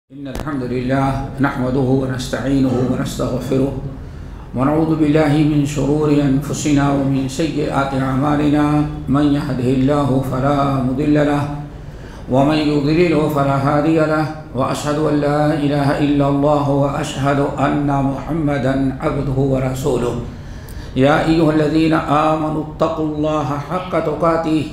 إن الحمد لله نحمده ونستعينه ونستغفره ونعوذ بالله من شرور أنفسنا ومن سيئات أعمالنا من يهده الله فلا مضل له ومن يضلله فلا هادي له وأشهد أن لا إله إلا الله وأشهد أن محمدا عبده ورسوله يا أيها الذين آمنوا اتقوا الله حق تقاته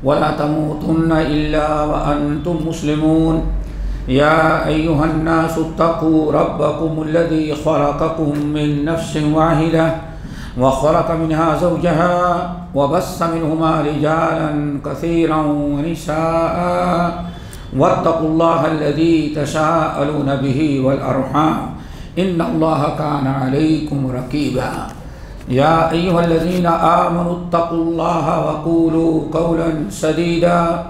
ولا تموتن إلا وأنتم مسلمون يا أيها الناس اتقوا ربكم الذي خلقكم من نفس واحدة وخلق منها زوجها وبث منهما رجالا كثيرا ونساء واتقوا الله الذي تساءلون به والأرحام إن الله كان عليكم رقيبا يا أيها الذين آمنوا اتقوا الله وقولوا قولا سديدا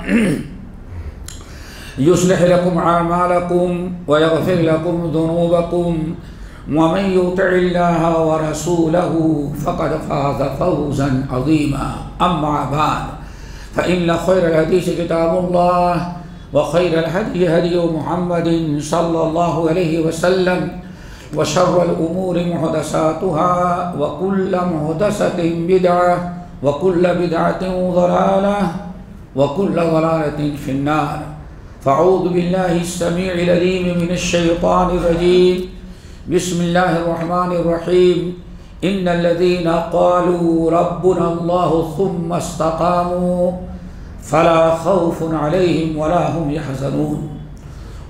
يصلح لكم أعمالكم ويغفر لكم ذنوبكم ومن يطع الله ورسوله فقد فاز فوزا عظيما أما بعد فإن خير الحديث كتاب الله وخير الهدي هدي محمد صلى الله عليه وسلم وشر الأمور محدثاتها وكل محدثة بدعة وكل بدعة ضلالة وكل ضلالة في النار فأعوذ بالله السميع العليم من الشيطان الرجيم بسم الله الرحمن الرحيم إن الذين قالوا ربنا الله ثم استقاموا فلا خوف عليهم ولا هم يحزنون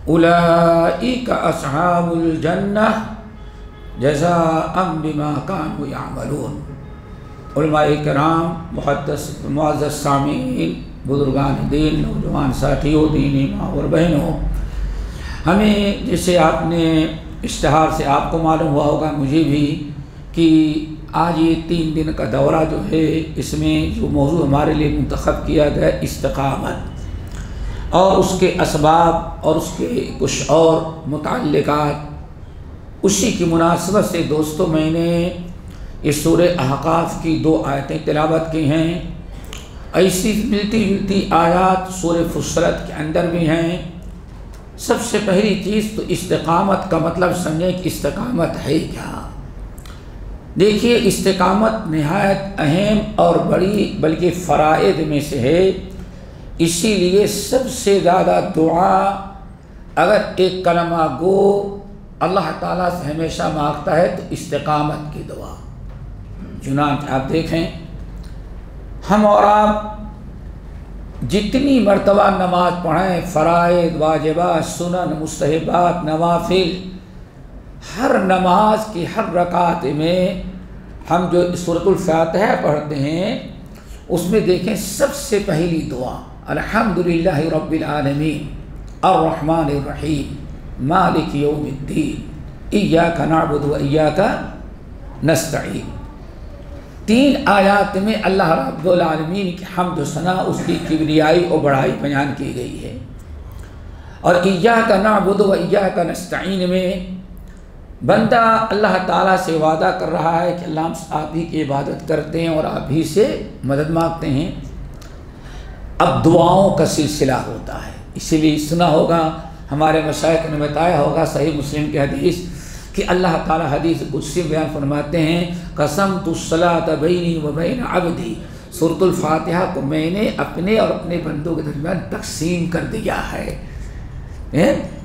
أولئك أصحاب الجنة جزاء بما كانوا يعملون. علماء کرام، معزز سامعین، بزرگان دین، نوجوان ساتھیوں، دینی ماں اور بہنوں، ہمیں جیسے آپ نے اشتہار سے آپ کو معلوم ہوا ہوگا، مجھے بھی، کہ آج یہ 3 دن کا دورہ جو ہے، اس میں جو موضوع ہمارے لیے منتخب کیا گیا استقامت اور اس کے اسباب اور اس کے کچھ اور متعلقات، اسی کی مناسبت سے دوستو میں نے اس سورہ احقاف کی 2 آیتیں تلاوت کی ہیں. ایسی ملتی جلتی آیات سورہ فصلت کے اندر بھی ہیں. سب سے پہلی چیز تو استقامت کا مطلب سمجھیں کہ استقامت ہے کیا. دیکھیے، استقامت نہایت اہم اور بڑی بلکہ فرائض میں سے ہے. اسی لیے سب سے زیادہ دعا اگر ایک کلمہ گو اللہ تعالیٰ سے ہمیشہ مانگتا ہے تو استقامت کی دعا. چنانچہ آپ دیکھیں، ہم اور آپ جتنی مرتبہ نماز پڑھیں، فرائض، واجبات، سنن، مستحبات، نوافل، ہر نماز کی ہر رکعت میں ہم جو سورۃ الفاتحہ پڑھتے ہیں، اس میں دیکھیں سب سے پہلی دعا الحمدللہ رب العالمین الرحمن الرحیم مالک یوم الدین ایاک نعبد و ایاک نستعین. 3 آیات میں اللہ رب العالمین کی حمد و ثنا، اس کی کبریائی اور بڑائی بیان کی گئی ہے. اور ایاک نعبد و ایاک نستعین میں بندہ اللہ تعالیٰ سے وعدہ کر رہا ہے کہ اللہ ہم آپ ہی کی عبادت کرتے ہیں اور آپ ہی سے مدد مانگتے ہیں. اب دعاؤں کا سلسلہ ہوتا ہے. اسی لیے سنا ہوگا، ہمارے مشائخ نے بتایا ہوگا صحیح مسلم کی حدیث کہ اللہ تعالیٰ حدیث قدسی بیان فرماتے ہیں، قسمت الصلاۃ بینی و بین عبدی، سورۃ الفاتحہ کو میں نے اپنے اور اپنے بندوں کے درمیان تقسیم کر دیا ہے.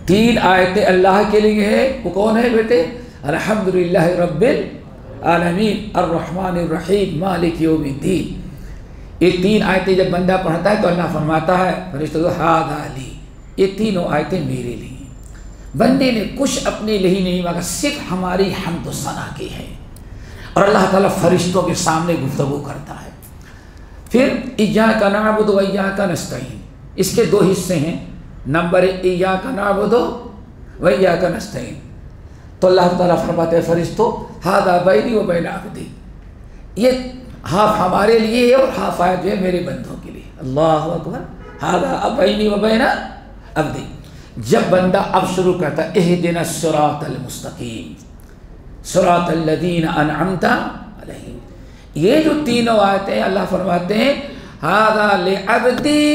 3 آیتیں اللہ کے لیے ہے. وہ کون ہے بیٹے؟ الحمدللہ رب العالمین الرحمن الرحیم مالک یوم الدین. یہ 3 آیتیں جب بندہ پڑھتا ہے تو اللہ فرماتا ہے فرشتوں کو ھذا لی، یہ تینوں آیتیں میرے لیے. بندے نے کچھ اپنے لیے نہیں مانگا، صرف ہماری حمد و ثنا کی ہے. اور اللہ تعالیٰ فرشتوں کے سامنے گفتگو کرتا ہے. پھر ایاک نعبد و ایاک نستعین، اس کے 2 حصے ہیں. نمبر 1 ایاک نعبد و ایاک نستعین، تو اللہ تعالیٰ فرماتے ہیں فرشتوں ھذا بینی و بین عبدی، یہ ہاف ہمارے لیے ہے اور ہاف آیت جو ہے میرے بندوں کے لیے. اللہ اکبر. ھذا بینی و بین عبدی. جب بندہ اب شروع کرتا ہے اہدنا الصراط المستقیم صراط الذین انعمت علیہم، یہ جو 3 آیتیں اللہ فرماتے ہیں ھذا لعبدی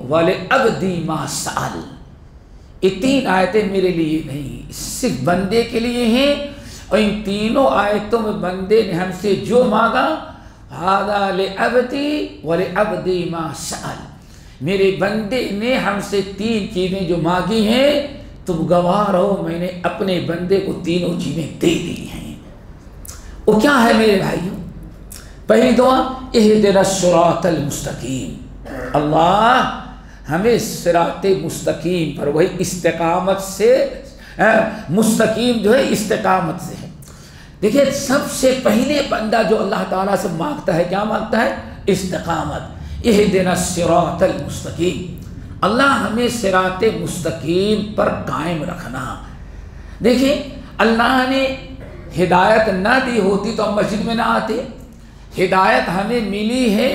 ولعبدی ما سأل، یہ 3 آیتیں میرے لیے نہیں، صرف بندے کے لیے ہیں، اور ان تینوں آیتوں میں بندے نے ہم سے جو مانگا، ھذا لعبدی ولعبدی ما سأل، میرے بندے نے ہم سے 3 چیزیں جو مانگی ہیں، تم گواہ رہو میں نے اپنے بندے کو تینوں چیزیں دے دی ہیں۔ وہ کیا ہے میرے بھائیوں؟ پہلی دعا اہدنا الصراط المستقیم، اللہ ہمیں صراط مستقیم پر، وہی استقامت سے، مستقیم جو ہے استقامت سے ہے۔ دیکھیں سب سے پہلے بندہ جو اللہ تعالیٰ سے مانگتا ہے کیا مانگتا ہے؟ استقامت۔ اہدنا الصراط المستقیم، اللہ ہمیں صراط مستقیم پر قائم رکھنا۔ دیکھیں اللہ نے ہدایت نہ دی ہوتی تو ہم مسجد میں نہ آتے، ہدایت ہمیں ملی ہے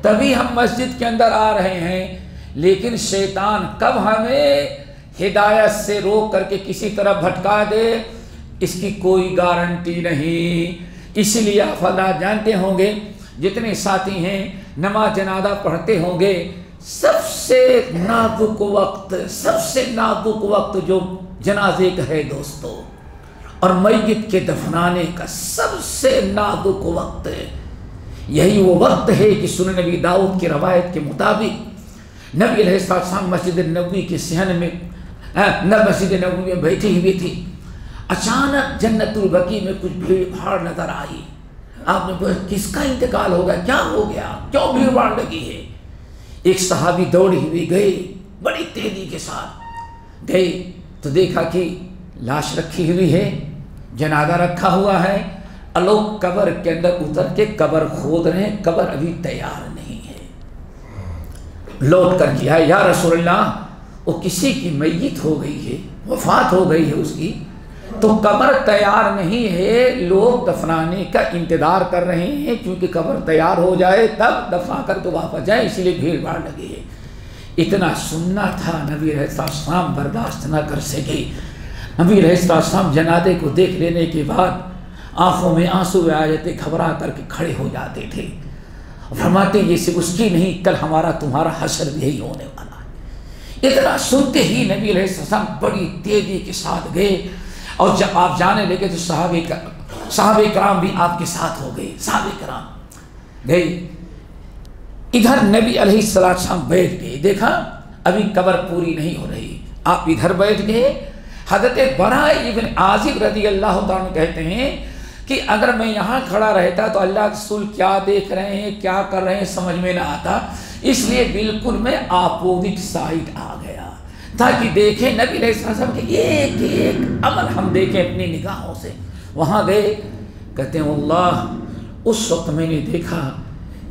تبھی ہم مسجد کے اندر آ رہے ہیں، لیکن شیطان کب ہمیں ہدایت سے روک کر کے کسی طرف بھٹکا دے اس کی کوئی گارنٹی نہیں۔ اسی لیے آپ حضرات جانتے ہوں گے، جتنے ساتھی ہیں نماز جنازہ پڑھتے ہوں گے، سب سے نازک وقت، سب سے نازک وقت جو جنازے کا ہے دوستو، اور میت کے دفنانے کا سب سے نازک وقت ہے، یہی وہ وقت ہے کہ سنن نبی داؤد کی روایت کے مطابق نبی علیہ السلام مسجد نبوی کے صحن میں، مسجد نبوی میں بیٹھی ہوئی تھی، اچانک جنت البقیع میں کچھ بھیڑ بھاڑ نظر آئی۔ آپ نے پوچھا کس کا انتقال ہو گیا، کیا ہو گیا، کیوں بھیڑ بھاڑ لگی ہے؟ ایک صحابی دوڑی ہوئی گئے، بڑی تیزی کے ساتھ گئے تو دیکھا کہ لاش رکھی ہوئی ہے، جنازہ رکھا ہوا ہے، لوگ قبر کے اندر اتر کے قبر کھود رہے ہیں، قبر ابھی تیار نہیں ہے۔ لوٹ کر کیا ہے یا رسول اللہ، وہ کسی کی میت ہو گئی ہے، وفات ہو گئی ہے اس کی، تو قبر تیار نہیں ہے، لوگ دفنانے کا انتظار کر رہے ہیں، کیونکہ قبر تیار ہو جائے تب دفنا کر تو واپس جائے، اسی لیے بھیڑ بھاڑ لگی ہے۔ اتنا سننا تھا، نبی علیہ السلام برداشت نہ کر سکے۔ نبی علیہ السلام جنازے کو دیکھ لینے کے بعد آنکھوں میں آنسو آ جاتے، گھبرا کر کے کھڑے ہو جاتے تھے، فرماتے یہ سے اس کی نہیں، کل ہمارا تمہارا حشر بھی یہی ہونے والا ہے۔ اتنا سنتے ہی نبی علیہ السلام بڑی تیزی کے ساتھ گئے، اور جب آپ جانے لگے تو صحابہ کرام بھی آپ کے ساتھ ہو گئے، صحابہ کرام گئے۔ ادھر نبی علیہ السلام بیٹھ گئے، دیکھا ابھی قبر پوری نہیں ہو رہی، آپ ادھر بیٹھ گئے۔ حضرت براء ابن عازب رضی اللہ تعالیٰ کہتے ہیں کہ اگر میں یہاں کھڑا رہتا تو اللہ کے رسول کیا دیکھ رہے ہیں، کیا کر رہے ہیں سمجھ میں نہ آتا، اس لیے بالکل میں اپوزٹ سائڈ آ گیا تاکہ دیکھیں نبی علیہ السلام کے ایک ایک عمل ہم دیکھیں اپنی نگاہوں سے۔ وہاں گئے، کہتے ہیں اللہ اس وقت میں نے دیکھا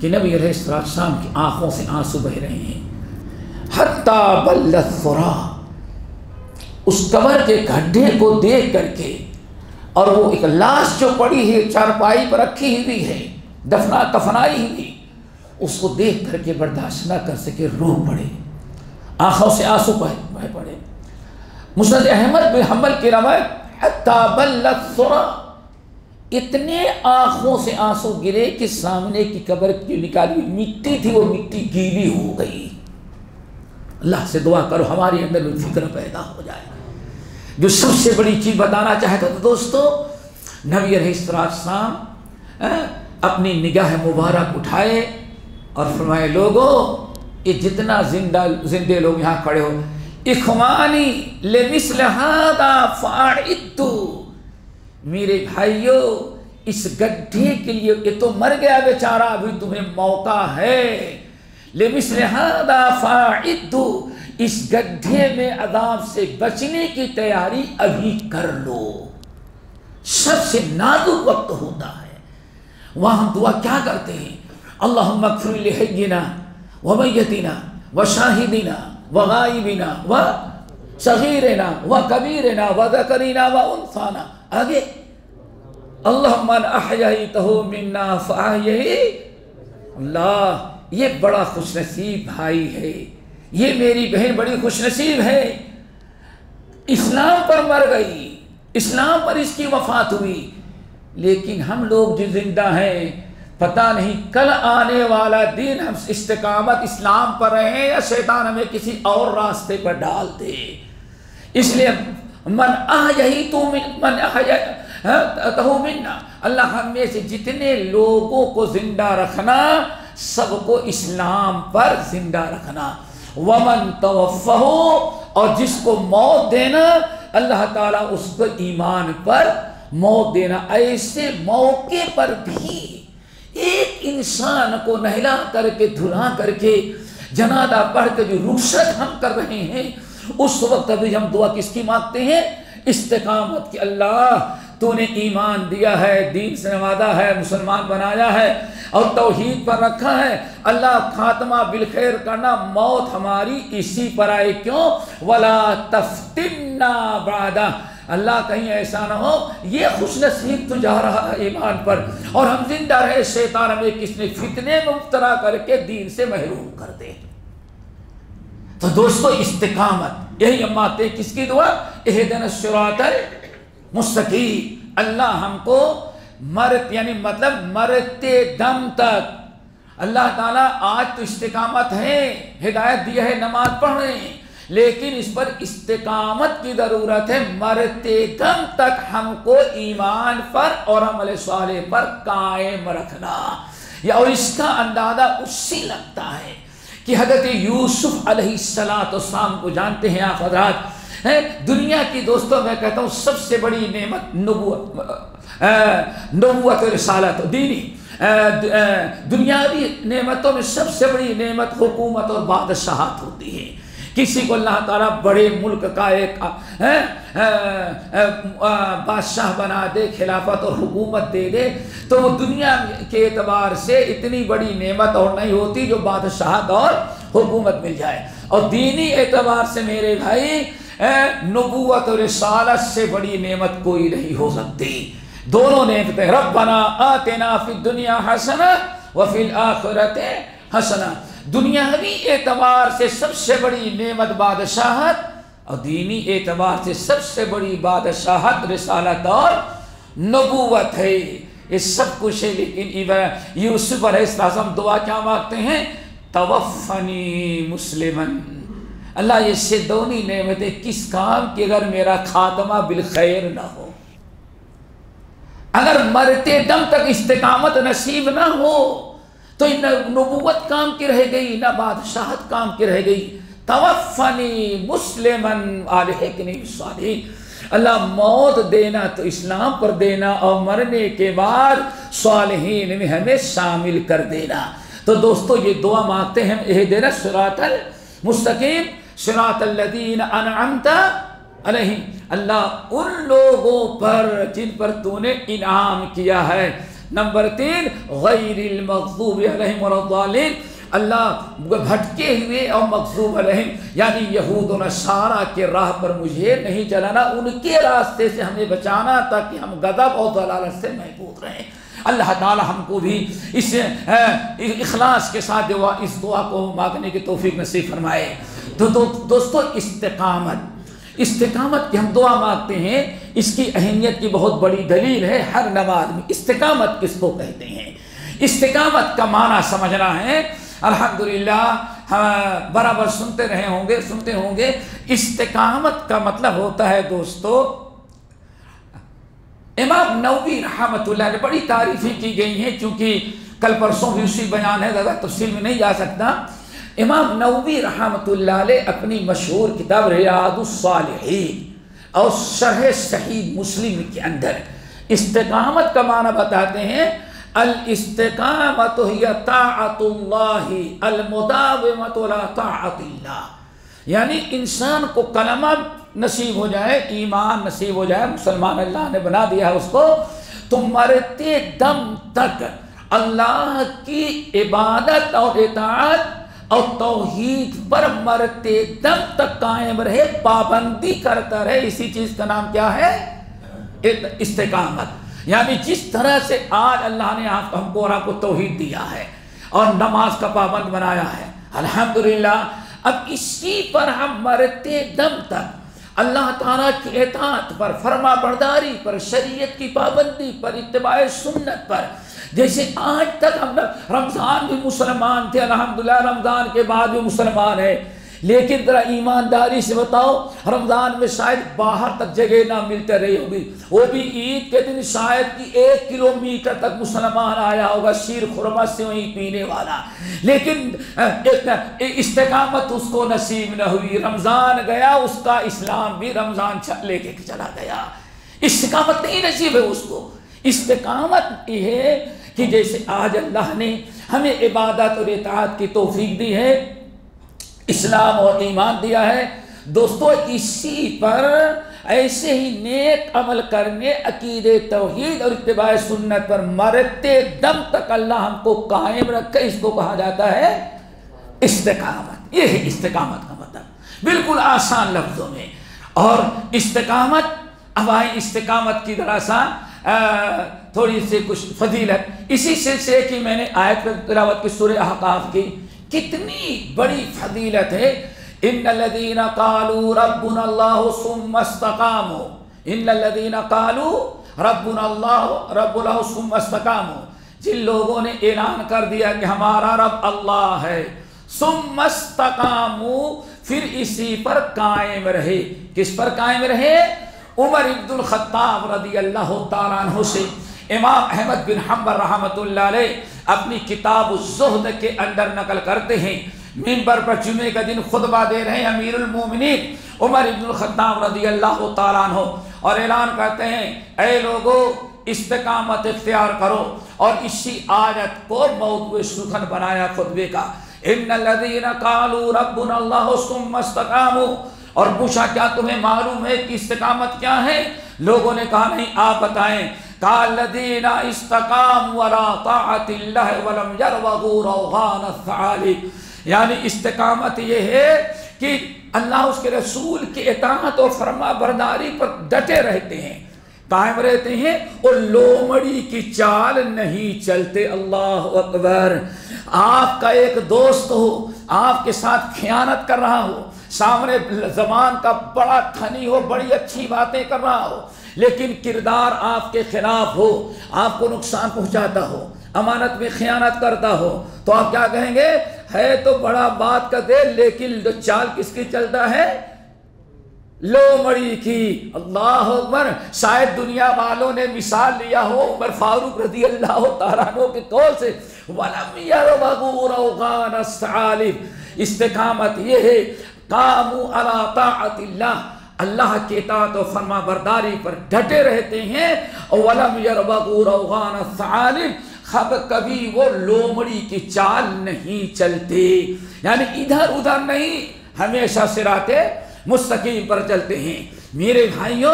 کہ نبی علیہ السلام کی آنکھوں سے آنسو بہ رہے ہیں، حتیٰ بل الثرا، اس قبر کے گڈھے کو دیکھ کر کے، اور وہ ایک لاش جو پڑی ہے چارپائی پر رکھی ہوئی ہے کفنائی ہوئی، اس کو دیکھ کر کے برداشت نہ کر سکے، رو پڑے، آنکھوں سے آنسو بہ پڑے۔ مسند احمد بن حنبل کی روایت حتیٰ بل الثرا، اتنے آنکھوں سے آنسو گرے کہ سامنے کی قبر کی نکالی مٹی تھی وہ مٹی گیلی ہو گئی۔ اللہ سے دعا کرو ہمارے اندر بھی فکر پیدا ہو جائے۔ جو سب سے بڑی چیز بتانا چاہتا تھا دوستو، نبی علیہ السلام اپنی نگاہ مبارک اٹھائے اور فرمائے لوگوں یہ جتنا زندے لوگ یہاں کھڑے ہو، اخوانی لمثل ھذا فاعدوا، میرے بھائیو اس گڈھے کے لیے، یہ تو مر گیا بیچارہ، ابھی تمہیں موقع ہے، لمثل ھذا فاعدوا، اس گڈھے میں عذاب سے بچنے کی تیاری ابھی کر لو۔ سب سے نازک وقت ہوتا ہے، وہاں ہم دعا کیا کرتے ہیں؟ اللہم اغفر لحینا ومیتنا وشاہدنا وغائبنا وصغیرنا وکبیرنا وذکرنا وانثانا، آگے اللہم من احییتہ منا فاحیہ، اللہ یہ بڑا خوش نصیب بھائی ہے، یہ میری بہن بڑی خوش نصیب ہے، اسلام پر مر گئی، اسلام پر اس کی وفات ہوئی، لیکن ہم لوگ جو زندہ ہیں پتہ نہیں کل آنے والا دن ہم استقامت اسلام پر رہیں یا شیطان ہمیں کسی اور راستے پر ڈال دے، اس لیے من احییت من احییتہ منا، اللہ ہم میں سے جتنے لوگوں کو زندہ رکھنا سب کو اسلام پر زندہ رکھنا، ومن توفہ، اور جس کو موت دینا اللہ تعالیٰ اس کو ایمان پر موت دینا۔ ایسے موقع پر بھی ایک انسان کو نہلا کر کے دھلا کر کے جنازہ پڑھ کے جو رخصت ہم کر رہے ہیں، اس وقت ابھی ہم دعا کس کی مانگتے ہیں؟ استقامت کی۔ اللہ تو نے ایمان دیا ہے، دین سے نوازا ہے، مسلمان بنایا ہے اور توحید پر رکھا ہے، اللہ خاتمہ بالخیر کرنا، موت ہماری اسی پر آئے، کیوں؟ وَلَا تَفْتِنَّا بَعْدَ، اللہ کہیں ایسا نہ ہو یہ خوش نصیب تو جا رہا ہے ایمان پر اور ہم زندہ رہے، شیطان ہمیں کس نے فتنے میں مبتلا کر کے دین سے محروم کر دے۔ تو دوستو استقامت، یہی ہم مانگتے ہیں کس کی دعا؟ اہدنا الصراط المستقیم، اللہ ہم کو یعنی مرتے دم تک، اللہ تعالیٰ آج تو استقامت ہے، ہدایت دی ہے نماز پڑھنے، لیکن اس پر استقامت کی ضرورت ہے، مرتے دم تک ہم کو ایمان پر اور عمل صالح پر قائم رکھنا۔ اور اس کا اندازہ اس سے لگتا ہے کہ حضرت یوسف علیہ السلام کو جانتے ہیں آپ حضرات، دنیا کی دوستوں میں کہتا ہوں سب سے بڑی نعمت نبوت و رسالت، دینی دنیاوی نعمتوں میں سب سے بڑی نعمت حکومت اور بادشاہت ہوتی ہے۔ کسی کو اللہ تعالیٰ بڑے ملک کا ایک بادشاہ بنا دے، خلافت اور حکومت دے دے، تو وہ دنیا کے اعتبار سے اتنی بڑی نعمت اور نہیں ہوتی جو بادشاہت اور حکومت مل جائے۔ اور دینی اعتبار سے میرے بھائی نبوت اور رسالت سے بڑی نعمت کوئی نہیں ہو سکتی۔ دونوں نعمتیں، ربنا آتنا فی الدنیا حسنہ وفی الآخرۃ حسنہ، دنیاوی اعتبار سے سب سے بڑی نعمت بادشاہت اور دینی اعتبار سے سب سے بڑی بادشاہت رسالت اور نبوت ہے، یہ سب کچھ ہے۔ لیکن یوسف علیہ السلام دعا کیا مانگتے ہیں؟ توفنی مسلمن، اللہ یہ سے دونی نعمتیں کس کام کی اگر میرا خاتمہ بالخیر نہ ہو، اگر مرتے دم تک استقامت نصیب نہ ہو تو نہ نبوت کام کی رہ گئی، نہ بادشاہت کام کی رہ گئی۔ توفنی مسلمن الحقنی بالصالحین، اللہ موت دینا تو اسلام پر دینا اور مرنے کے بعد صالحین میں ہمیں شامل کر دینا۔ تو دوستو یہ دعا مانگتے ہیں، اہدنا الصراط المستقیم صراط الذین انعمت علیہم، اللہ ان لوگوں پر جن پر تو نے انعام کیا ہے۔ نمبر 3 غیر المغضوب علیہم ولا الضالین، اللہ بھٹکے ہوئے اور مغضوب علیہم یعنی یہود و نصارہ کے راہ پر مجھے نہیں چلانا، ان کے راستے سے ہمیں بچانا تاکہ ہم غضب اور ضلالت سے محفوظ رہیں۔ اللہ تعالی ہم کو بھی اس اخلاص کے ساتھ اس دعا کو مانگنے کی توفیق نصیب فرمائے۔ تو دوستو استقامت کی ہم دعا مانگتے ہیں، اس کی اہمیت کی بہت بڑی دلیل ہے ہر نماز میں۔ استقامت کس کو کہتے ہیں؟ استقامت کا معنی سمجھنا ہے، الحمدللہ ہم برابر سنتے ہوں گے، استقامت کا مطلب ہوتا ہے دوستو، امام نووی رحمۃ اللہ نے بڑی تعریفیں کی گئی ہیں، چونکہ کل پرسوں بھی اسی بیان ہے، زیادہ تفصیل میں نہیں جا سکتا۔ امام نووی رحمۃ اللہ علیہ اپنی مشہور کتاب ریاض الصالحین اور شرح صحیح مسلم کے اندر استقامت کا معنی بتاتے ہیں، الاستقامت ہی طاعت اللہ المداومۃ علی طاعت اللہ، یعنی انسان کو کلمہ نصیب ہو جائے، ایمان نصیب ہو جائے، مسلمان اللہ نے بنا دیا ہے اس کو، تو مرتے دم تک اللہ کی عبادت اور اطاعت اور توحید پر مرتے دم تک قائم رہے، پابندی کرتا رہے۔ اسی چیز کا نام کیا ہے؟ استقامت۔ یعنی جس طرح سے آج اللہ نے ہم کو اور آپ کو توحید دیا ہے اور نماز کا پابند بنایا ہے، الحمدللہ، اب اسی پر ہم مرتے دم تک اللہ تعالیٰ کی اطاعت پر، فرما برداری پر، شریعت کی پابندی پر، اتباع سنت پر، جیسے آج تک ہم رمضان بھی مسلمان تھے، الحمدللہ رمضان کے بعد بھی مسلمان ہے، لیکن ذرا ایمانداری سے بتاؤ، رمضان میں شاید باہر تک جگہ نہ ملتے رہی ہوگی، وہ بھی عید کے دن شاید کہ 1 کلومیٹر تک مسلمان آیا ہوگا شیر خرما سے وہیں پینے والا، لیکن استقامت اس کو نصیب نہ ہوئی۔ رمضان گیا، اس کا اسلام بھی رمضان لے کے چلا گیا، استقامت نہیں نصیب ہے اس کو۔ استقامت یہ ہے کہ جیسے آج اللہ نے ہمیں عبادت اور اطاعت کی توفیق دی ہے، اسلام اور ایمان دیا ہے، دوستو اسی پر ایسے ہی نیک عمل کرنے، عقید توحید اور اتباع سنت پر مرتے دم تک اللہ ہم کو قائم رکھے، اس کو کہا جاتا ہے استقامت۔ یہ ہے استقامت کا مطلب، بالکل آسان لفظوں میں۔ اور استقامت، اب آئیں استقامت کی ذرا سا تھوڑی سی کچھ فضیلت، اسی سلسلے کی میں نے آیت پر تلاوت کی، سورہ احقاف کی، کتنی بڑی فضیلت ہے۔ ان الذین قالوا ربنا اللہ ثم استقاموا، ان الذین قالوا ربنا اللہ ثم استقاموا، جن لوگوں نے اعلان کر دیا کہ ہمارا رب اللہ ہے، ثم استقاموا، پھر اسی پر قائم رہے۔ کس پر قائم رہے؟ عمر بن الخطاب رضی اللہ تعالیٰ عنہ سے امام احمد بن حنبل رحمۃ اللہ علیہ اپنی کتاب الزہد کے اندر نقل کرتے ہیں، منبر پر جمعے کا دن خطبہ دے رہے ہیں امیر المومنین عمر بن الخطاب رضی اللہ تعالیٰ عنہ، اور اعلان کرتے ہیں اے لوگو استقامت اختیار کرو، اور اسی آیت کو موضوع سخن بنایا خطبے کا، ان الذین قالوا ربنا اللہ ثم استقاموا، اور پوچھا کیا تمہیں معلوم ہے کہ استقامت کیا ہے؟ لوگوں نے کہا نہیں، آپ بتائیں۔ قال الذین استقاموا علی طاعت اللہ ولم یرغبوا روغان الثعالب، یعنی استقامت یہ ہے کہ اللہ اس کے رسول کی اطاعت و فرما برداری پر ڈٹے رہتے ہیں، قائم رہتے ہیں، اور لومڑی کی چال نہیں چلتے۔ اللہ اکبر۔ آپ کا ایک دوست ہو، آپ کے ساتھ خیانت کر رہا ہو، سامنے زبان کا بڑا دھنی ہو، بڑی اچھی باتیں کر رہا ہو، لیکن کردار آپ کے خلاف ہو، آپ کو نقصان پہنچاتا ہو، امانت میں خیانت کرتا ہو، تو آپ کیا کہیں گے؟ ہے تو بڑا بات کا دے، لیکن جو چال کس کی چلتا ہے؟ لومڑی کی۔ اللہ اکبر۔ شاید دنیا والوں نے مثال لیا ہو عمر فاروق رضی اللہ تعالیٰ عنہ کے قول سے، وَلَمْ يَرْغَبُوا رَوْغَانَ الثَّعَالِبِ، استقامت یہ ہے قاموا علی طاعت اللہ، اللہ کی اطاعت و فرما برداری پر ڈٹے رہتے ہیں، وَلَمْ يَرْغَبُوا رَوْغَانَ الثَّعَالِبِ، کبھی وہ لومڑی کی چال نہیں چلتے، یعنی ادھر ادھر نہیں، ہمیشہ صراط مستقیم پر چلتے ہیں۔ میرے بھائیوں،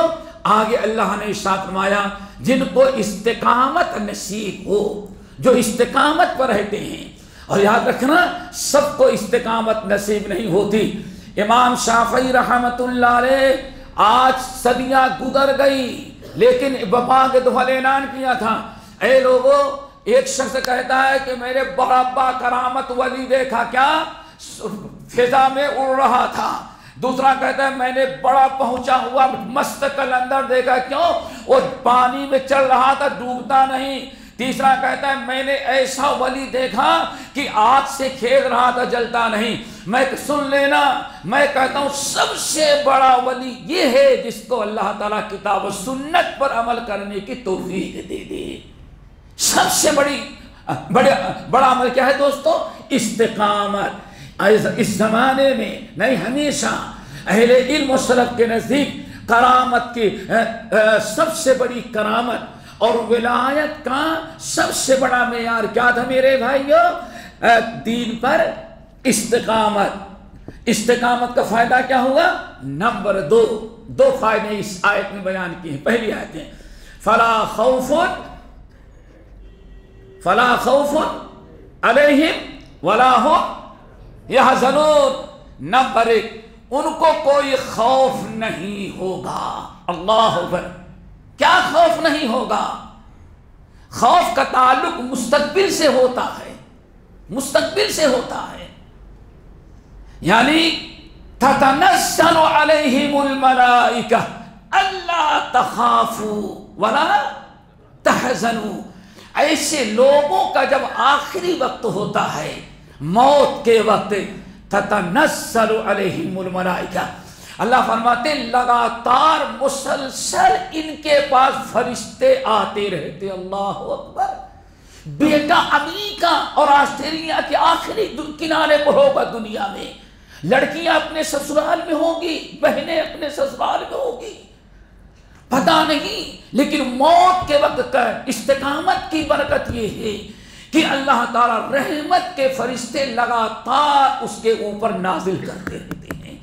آگے اللہ نے ارشاد فرمایا جن کو استقامت نصیب ہو، جو استقامت پر رہتے ہیں، اور یاد رکھنا سب کو استقامت نصیب نہیں ہوتی۔ امام شافعی رحمۃ اللہ علیہ، آج صدیاں گزر گئی، لیکن وفا کے دفعہ اعلان کیا تھا، اے لوگو، ایک شخص کہتا ہے کہ میرے بڑا با کرامت ولی دیکھا، کیا فضا میں اڑ رہا تھا۔ دوسرا کہتا ہے میں نے بڑا پہنچا ہوا مست قلندر دیکھا، کیوں؟ وہ پانی میں چل رہا تھا، ڈوبتا نہیں۔ تیسرا کہتا ہے میں نے ایسا ولی دیکھا کہ آگ سے کھیل رہا تھا، جلتا نہیں۔ میں سن لینا، میں کہتا ہوں سب سے بڑا ولی یہ ہے جس کو اللہ تعالیٰ کتاب و سنت پر عمل کرنے کی توفیق دے دے۔ سب سے بڑا عمل کیا ہے دوستو؟ استقامت۔ اس زمانے میں نہیں، ہمیشہ اہل علم و سلف کے نزدیک کرامت کی سب سے بڑی کرامت اور ولایت کا سب سے بڑا معیار کیا تھا میرے بھائیو؟ دین پر استقامت۔ استقامت کا فائدہ کیا ہوگا؟ نمبر 2 فائدے اس آیت میں بیان کیے ہیں۔ پہلی آیت ہے فلا خوف علیہم ولا هم یحزنون۔ نمبر 1، ان کو کوئی خوف نہیں ہوگا۔ اللہ اکبر۔ کیا خوف نہیں ہوگا؟ خوف کا تعلق مستقبل سے ہوتا ہے، مستقبل سے ہوتا ہے، یعنی تتنزل علیہم الملائکہ الا تخافوا ولا تحزنوا۔ ایسے لوگوں کا جب آخری وقت ہوتا ہے، موت کے وقت، تتنزل علیہم الملائکہ، اللہ فرماتے ہیں لگاتار مسلسل ان کے پاس فرشتے آتے رہتے۔ اللہ اکبر۔ بیٹا امریکہ اور آسٹریلیا کے آخری کنارے پر ہوگا دنیا میں، لڑکیاں اپنے سسرال میں ہوں گی، بہنیں اپنے سسرال میں ہوں گی، پتہ نہیں، لیکن موت کے وقت کا استقامت کی برکت یہ ہے کہ اللہ تعالیٰ رحمت کے فرشتے لگاتار اس کے اوپر نازل کرتے رہتے ہیں،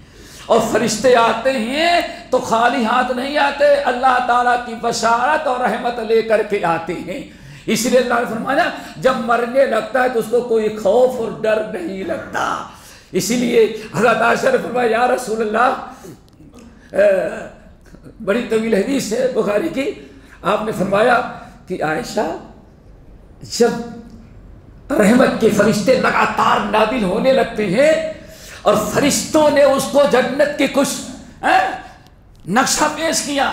اور فرشتے آتے ہیں تو خالی ہاتھ نہیں آتے، اللہ تعالیٰ کی بشارت اور رحمت لے کر کے آتے ہیں۔ اس لیے اللہ نے فرمایا جب مرنے لگتا ہے تو اس کو کوئی خوف اور ڈر نہیں لگتا۔ اسی لیے حضرت عائشہ نے فرمایا یا رسول اللہ، بڑی طویل حدیث ہے بخاری کی، آپ نے فرمایا کہ عائشہ جب رحمت کے فرشتے لگاتار نازل ہونے لگتے ہیں اور فرشتوں نے اس کو جنت کے کچھ نقشہ پیش کیا،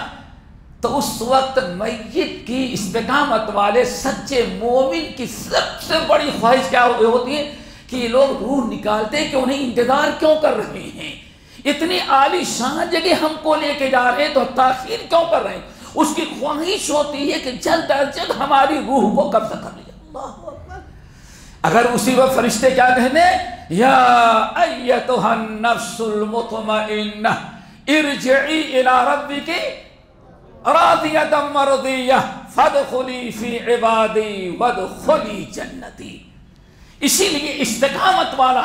تو اس وقت میت کی استقامت والے سچے مومن کی سب سے بڑی خواہش کیا ہوتی ہے کہ یہ لوگ روح نکالتے ہیں کہ انہیں انتظار کیوں کر رہے ہیں، اتنی عالی شان جگہ ہم کو لے کے جا رہے ہیں تو تاخیر کیوں کر رہے ہیں۔ اس کی خواہش ہوتی ہے کہ جلد از جلد ہماری روح کو قبضہ کر لیا۔ اللہ اکبر۔ اگر اسی وقت فرشتے کیا کہنے، یا ایتھا النفس المطمئنہ ارجعی الی ربک راضیۃ مرضیہ فادخلی فی عبادی وادخلی جنتی۔ اسی لیے استقامت والا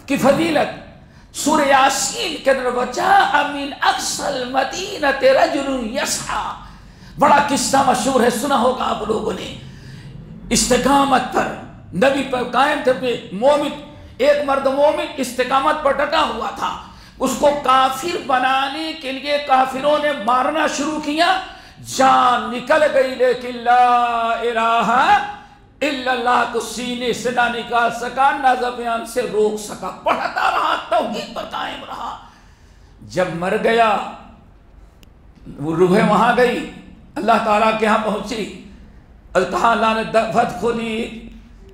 کی فضیلت سورہ یاسین کے اندر وجاء من اقصی المدینۃ رجل یسعی، بڑا قصہ مشہور ہے، سنا ہوگا آپ لوگوں نے۔ استقامت پر نبی پر قائم تھے، مومن، ایک مرد مومن استقامت پر ڈٹا ہوا تھا، اس کو کافر بنانے کے لیے کافروں نے مارنا شروع کیا، جان نکل گئی لیکن لا الہ الا اللہ کو سینے سے نہ نکال سکا، نہ زبان سے روک سکا، پڑھتا رہا، توحید پر قائم رہا۔ جب مر گیا وہ روح وہاں گئی، اللہ تعالیٰ کے ہاں پہنچی، اللہ نے فادخلی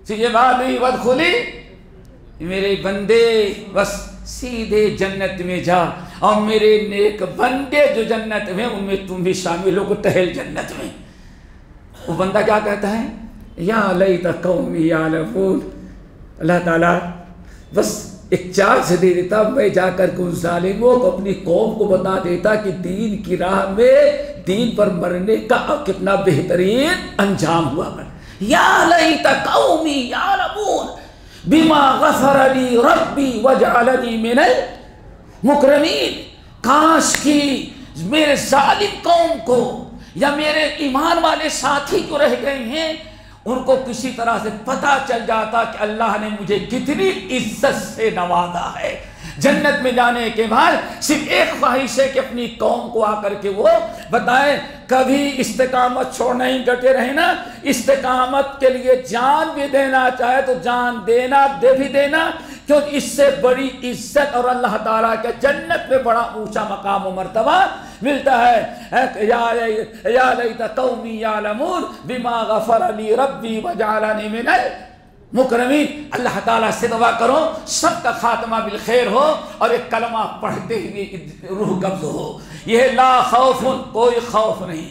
فی عبادی وادخلی، میرے بندے بس سیدھے جنت میں جا، اور میرے نیک بندے جو جنت میں ان میں تم بھی شامل ہو، ٹہل جنت میں۔ وہ بندہ کیا کہتا ہے، یا لیت قومی یعلمون، اللہ تعالیٰ بس ایک چانس دے دیتا، میں جا کر کے ان ظالموں کو اپنی قوم کو بتا دیتا کہ دین کی راہ میں دین پر مرنے کا کتنا بہترین انجام ہوا۔ یا لیت قومی یعلمون بما غفر لی ربی وجعلنی من المکرمین، کاش کی میرے ظالم قوم کو یا میرے ایمان والے ساتھی جو رہ گئے ہیں ان کو کسی طرح سے پتہ چل جاتا کہ اللہ نے مجھے کتنی عزت سے نوازا ہے۔ جنت میں جانے کے بعد صرف ایک خواہش ہے کہ اپنی قوم کو آ کر کے وہ بتائیں، کبھی استقامت چھوڑنا ہی ڈٹے رہے نا، استقامت کے لیے جان بھی دینا چاہے تو جان دینا دے بھی دینا، کیونکہ اس سے بڑی عزت اور اللہ تعالیٰ کے جنت میں بڑا اونچا مقام و مرتبہ ملتا ہے۔ یا لیت قومی یعلمون بما غفر لی ربی وجعلنی من المکرمین۔ اللہ تعالیٰ سے دعا کرو سب کا خاتمہ بالخیر ہو اور ایک کلمہ پڑھتے ہوئے روح قبض ہو، یہ لا خوف، کوئی خوف نہیں۔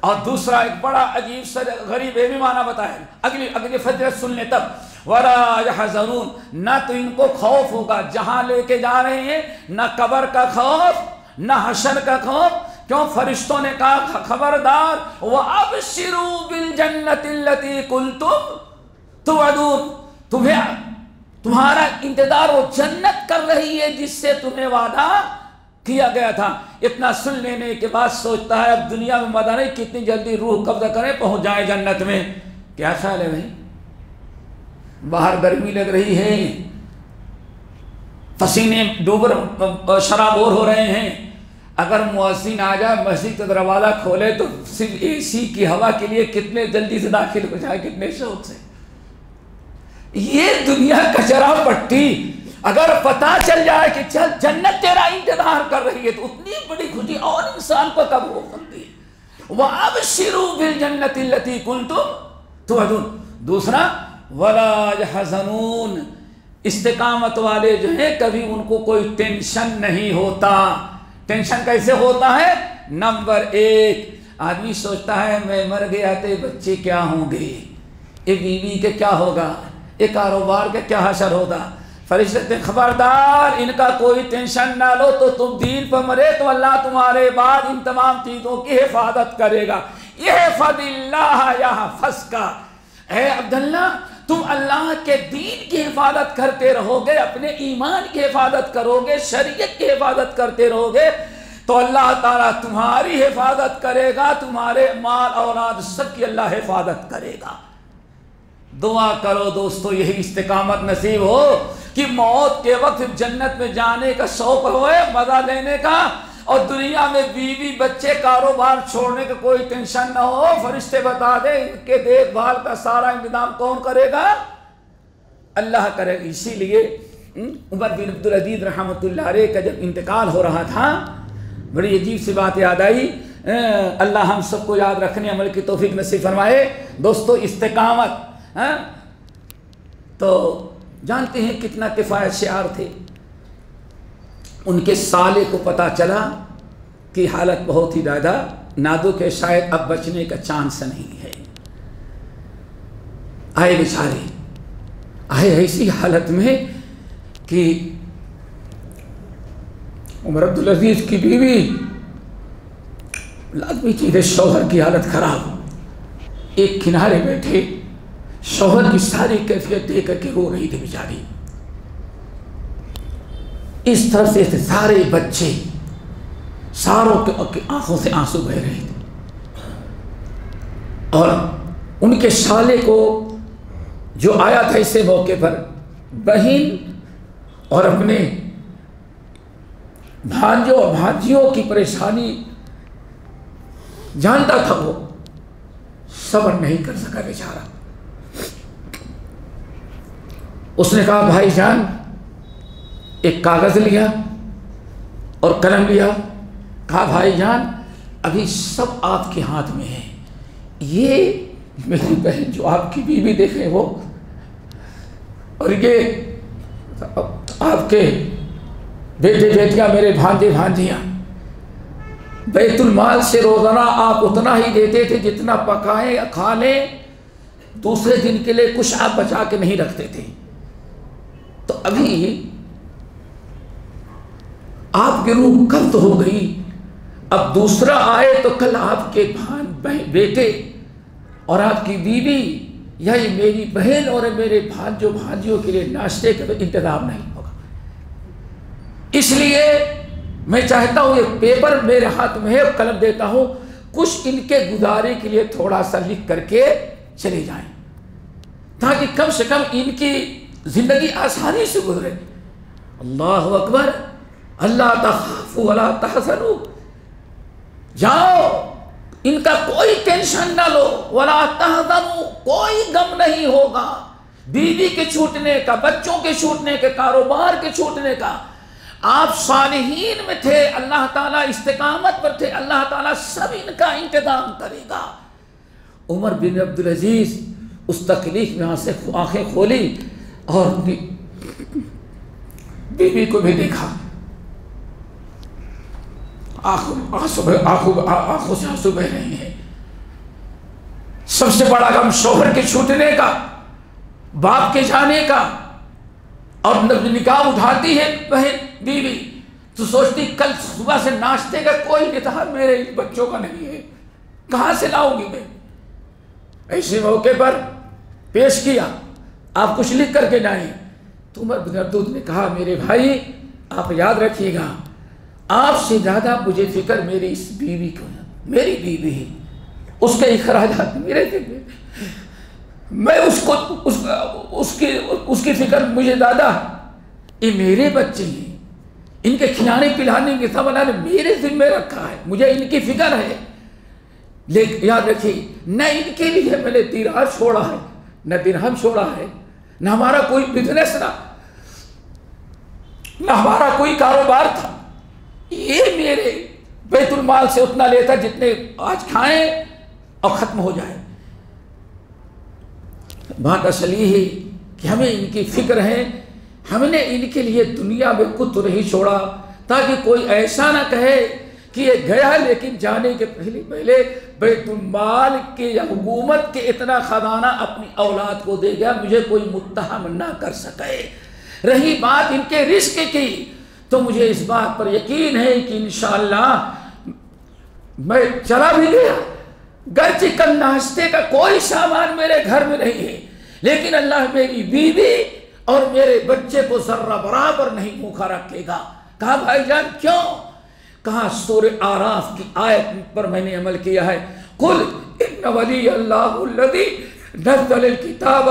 اور دوسرا ایک بڑا عجیب سا غریب بھی معنی بتایا، اگلی فضیلت سن لیں تب، ولا یحزنون، نہ تو ان کو خوف ہوگا جہاں لے کے جا رہے ہیں، نہ قبر کا خوف نہ حشر کا خوف، کیوں؟ فرشتوں نے کہا خبردار، وَأَبْشِرُوا بِالْجَنَّةِ الَّتِي كُنْتُمْ تُوعَدُونَ، تمہارا انتظار وہ جنت کر رہی ہے جس سے تمہیں وعدہ کیا گیا تھا۔ اتنا سن لینے کے بعد سوچتا ہے اب دنیا میں مدہ نہیں، کتنی جلدی روح قبضہ کرے پہنچ جائے جنت میں۔ کیا خیال ہے بھائی؟ باہر گرمی لگ رہی ہے، پسینے شرابور ہو رہے ہیں، اگر مؤذن آ جائے مسجد کا دروازہ کھولے تو صرف اے سی کی ہوا کے لیے کتنے جلدی سے داخل ہو جائے، کتنے شوق سے۔ یہ دنیا کچرا پٹی اگر پتہ چل جائے کہ چل جنت تیرا انتظار کر رہی ہے تو اتنی بڑی خوشی اور انسان کو کب ہو سکتی ہے۔ وَأَبْشِرُوا بِالْجَنَّةِ الَّتِي كُنْتُمْ تُوعَدُونَ۔ دوسرا وَلَا يَحْزَنُونَ، استقامت والے جو ہیں کبھی ان کو کوئی ٹینشن نہیں ہوتا. ٹینشن کیسے ہوتا ہے؟ نمبر 1 آدمی سوچتا ہے میں مر گیا تو بچے کیا ہوں گے، یہ بیوی کے کیا ہوگا، یہ کاروبار کے کیا حشر ہوگا. فرشتے خبردار ان کا کوئی ٹینشن نہ لو، تو تم دین پر مرے تو اللہ تمہارے بعد ان تمام چیزوں کی حفاظت کرے گا. احفظ اللہ یحفظک. اے عبداللہ تم اللہ کے دین کی حفاظت کرتے رہو گے، اپنے ایمان کی حفاظت کرو گے، شریعت کی حفاظت کرتے رہو گے تو اللہ تعالیٰ تمہاری حفاظت کرے گا، تمہارے مال اولاد سب کی اللہ حفاظت کرے گا. دعا کرو دوستو یہی استقامت نصیب ہو کہ موت کے وقت جنت میں جانے کا شوق ہوئے، مزہ لینے کا، اور دنیا میں بیوی بچے کاروبار چھوڑنے کا کوئی ٹینشن نہ ہو. فرشتے بتا دیں ان کے دیکھ بھال کا سارا انتظام کون کرے گا؟ اللہ کرے گا. اسی لیے عمر بن عبدالعزیز رحمۃ اللہ علیہ کا جب انتقال ہو رہا تھا بڑی عجیب سی بات یاد آئی. اللہ ہم سب کو یاد رکھنے عمل کی توفیق نصیب فرمائے. دوستو استقامت تو جانتے ہیں کتنا کفایت شعار تھے. ان کے سالے کو پتا چلا کہ حالت بہت ہی زیادہ نازک ہے، شاید اب بچنے کا چانس نہیں ہے. آئے بیچارے، آئے ایسی حالت میں کہ عمر عبدالعزیز کی بیوی لازمی چیز ہے، شوہر کی حالت خراب، ایک کنارے بیٹھے شوہر کی ساری کیفیت دیکھ کر کے رو رہی تھی بیچاری. اس طرح سے سارے بچے ساروں کے آنکھوں سے آنسو بہ رہے تھے، اور ان کے سالے کو جو آیا تھا اسے موقع پر بہن اور اپنے بھانجوں اور بھانجیوں کی پریشانی جانتا تھا، وہ صبر نہیں کر سکا بیچارہ. اس نے کہا بھائی جان، ایک کاغذ لیا اور قلم لیا، کہا بھائی جان ابھی سب آپ کے ہاتھ میں ہے، یہ میری بہن جو آپ کی بیوی دیکھیں وہ، اور یہ آپ کے بیٹے بیٹیاں، میرے بھانجے بھانجیاں، بیت المال سے روزانہ آپ اتنا ہی دیتے تھے جتنا پکائیں کھا لیں، دوسرے دن کے لیے کچھ آپ بچا کے نہیں رکھتے تھے. تو ابھی آپ کی روح قبض ہو گئی، اب دوسرا آئے تو کل آپ کے بیٹے اور آپ کی بیوی یا یہ میری بہن اور میرے بھانجوں بھانجیوں کے لیے ناشتے کا انتظام نہیں ہوگا. اس لیے میں چاہتا ہوں یہ پیپر میرے ہاتھ میں ہے، قلم دیتا ہوں، کچھ ان کے گزارے کے لیے تھوڑا سا لکھ کر کے چلے جائیں تاکہ کم سے کم ان کی زندگی آسانی سے گزرے. اللہ اکبر. اللہ تخافوا ولا تحزنوا، جاؤ ان کا کوئی ٹینشن نہ لو، ولا تحزنوا، کوئی غم نہیں ہوگا بیوی کے چھوٹنے کا، بچوں کے چھوٹنے کے، کاروبار کے چھوٹنے کا. آپ صالحین میں تھے، اللہ تعالیٰ استقامت پر تھے، اللہ تعالیٰ سب ان کا انتظام کرے گا. عمر بن عبدالعزیز اس تکلیف میں سے آنکھیں کھولی اور بیوی کو بھی دیکھا، آنکھوں سے آنسو بہ رہے ہیں. سب سے بڑا غم شوہر کے چھوٹنے کا، باپ کے جانے کا، اور نکاح اٹھاتی ہے بہن بیوی تو سوچتی کل صبح سے ناشتے کا کوئی انتظام میرے بچوں کا نہیں ہے، کہاں سے لاؤں گی میں. ایسے موقع پر پیش کیا، آپ کچھ لکھ کر کے جائیں. تو عمر بن عبدالعزیز نے کہا میرے بھائی آپ یاد رکھیے گا، آپ سے زیادہ مجھے فکر میری اس بیوی کو، میری بیوی ہے، اس کے اخراجات میرے ذمہ، میں اس کی فکر مجھے زیادہ. یہ میرے بچے ہیں، ان کے کھلانے پلانے کے سب اللہ نے میرے ذمہ رکھا ہے، مجھے ان کی فکر ہے. لیکن یاد رکھیے نہ ان کے لیے میں نے دینار چھوڑا ہے، نہ درہم چھوڑا ہے، نہ ہمارا کوئی بزنس نہ ہمارا کوئی کاروبار تھا. یہ میرے بیت المال سے اتنا لیتا جتنے آج کھائیں اور ختم ہو جائے. بات اصل یہ ہے کہ ہمیں ان کی فکر ہے، ہم نے ان کے لیے دنیا میں کچھ نہیں چھوڑا تاکہ کوئی ایسا نہ کہے کہ یہ گیا لیکن جانے کے پہلے بیت المال کے یا حکومت کے اتنا خزانہ اپنی اولاد کو دے گیا، مجھے کوئی متہم نہ کر سکے۔ رہی بات ان کے رزق کی تو مجھے اس بات پر یقین ہے کہ انشاءاللہ میں چلا بھی گیا، گرچہ کل ناشتے کا کوئی سامان میرے گھر میں نہیں ہے، لیکن اللہ میری بیوی اور میرے بچے کو ذرہ برابر نہیں بھوکا رکھے گا۔ کہا بھائی جان کیوں؟ کہا سورہ اعراف کی آیت پر میں نے عمل کیا ہے، قل ان ولی اللہ الذی نزل الکتاب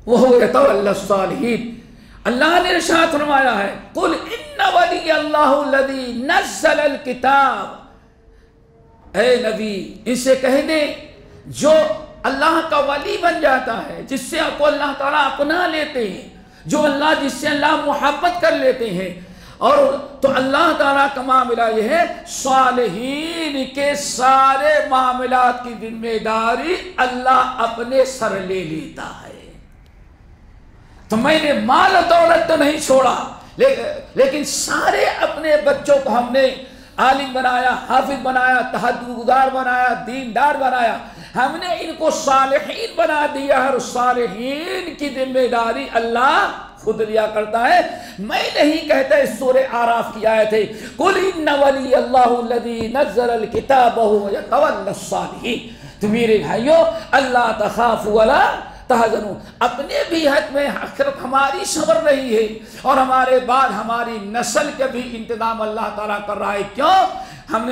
وہو یتولی الصالحین۔ اللہ نے ارشاد فرمایا ہے قل ان ولی اللہ الذی نزل الکتاب، اے نبی ان سے کہہ دیں جو اللہ کا ولی بن جاتا ہے، جس سے آپ کو اللہ تعالیٰ اپنا لیتے ہیں، جو اللہ جس سے اللہ محبت کر لیتے ہیں، اور تو اللہ تعالیٰ کا معاملہ یہ ہے صالحین کے سارے معاملات کی ذمہ داری اللہ اپنے سر لے لیتا ہے۔ تو میں نے مال و دولت تو نہیں چھوڑا، لیکن سارے اپنے بچوں کو ہم نے عالم بنایا، حافظ بنایا، تہجد گزار بنایا، دیندار بنایا، ہم نے ان کو صالحین بنا دیا، اور صالحین کی ذمہ داری اللہ خود لیا کرتا ہے۔ میں نہیں کہتا، اس سورہ اعراف کی آیت ہے قل ان ولی اللہ الذی نزل الکتاب وہو یتولی الصالحین۔ تو میرے بھائیو اللہ تخافوا ولا تحزنوا، اپنے بھی حق میں آخرت ہماری صبر نہیں ہے، اور ہمارے بعد ہماری نسل کے بھی انتظام اللہ تعالیٰ کر رہا ہے۔ کیوں؟ ہم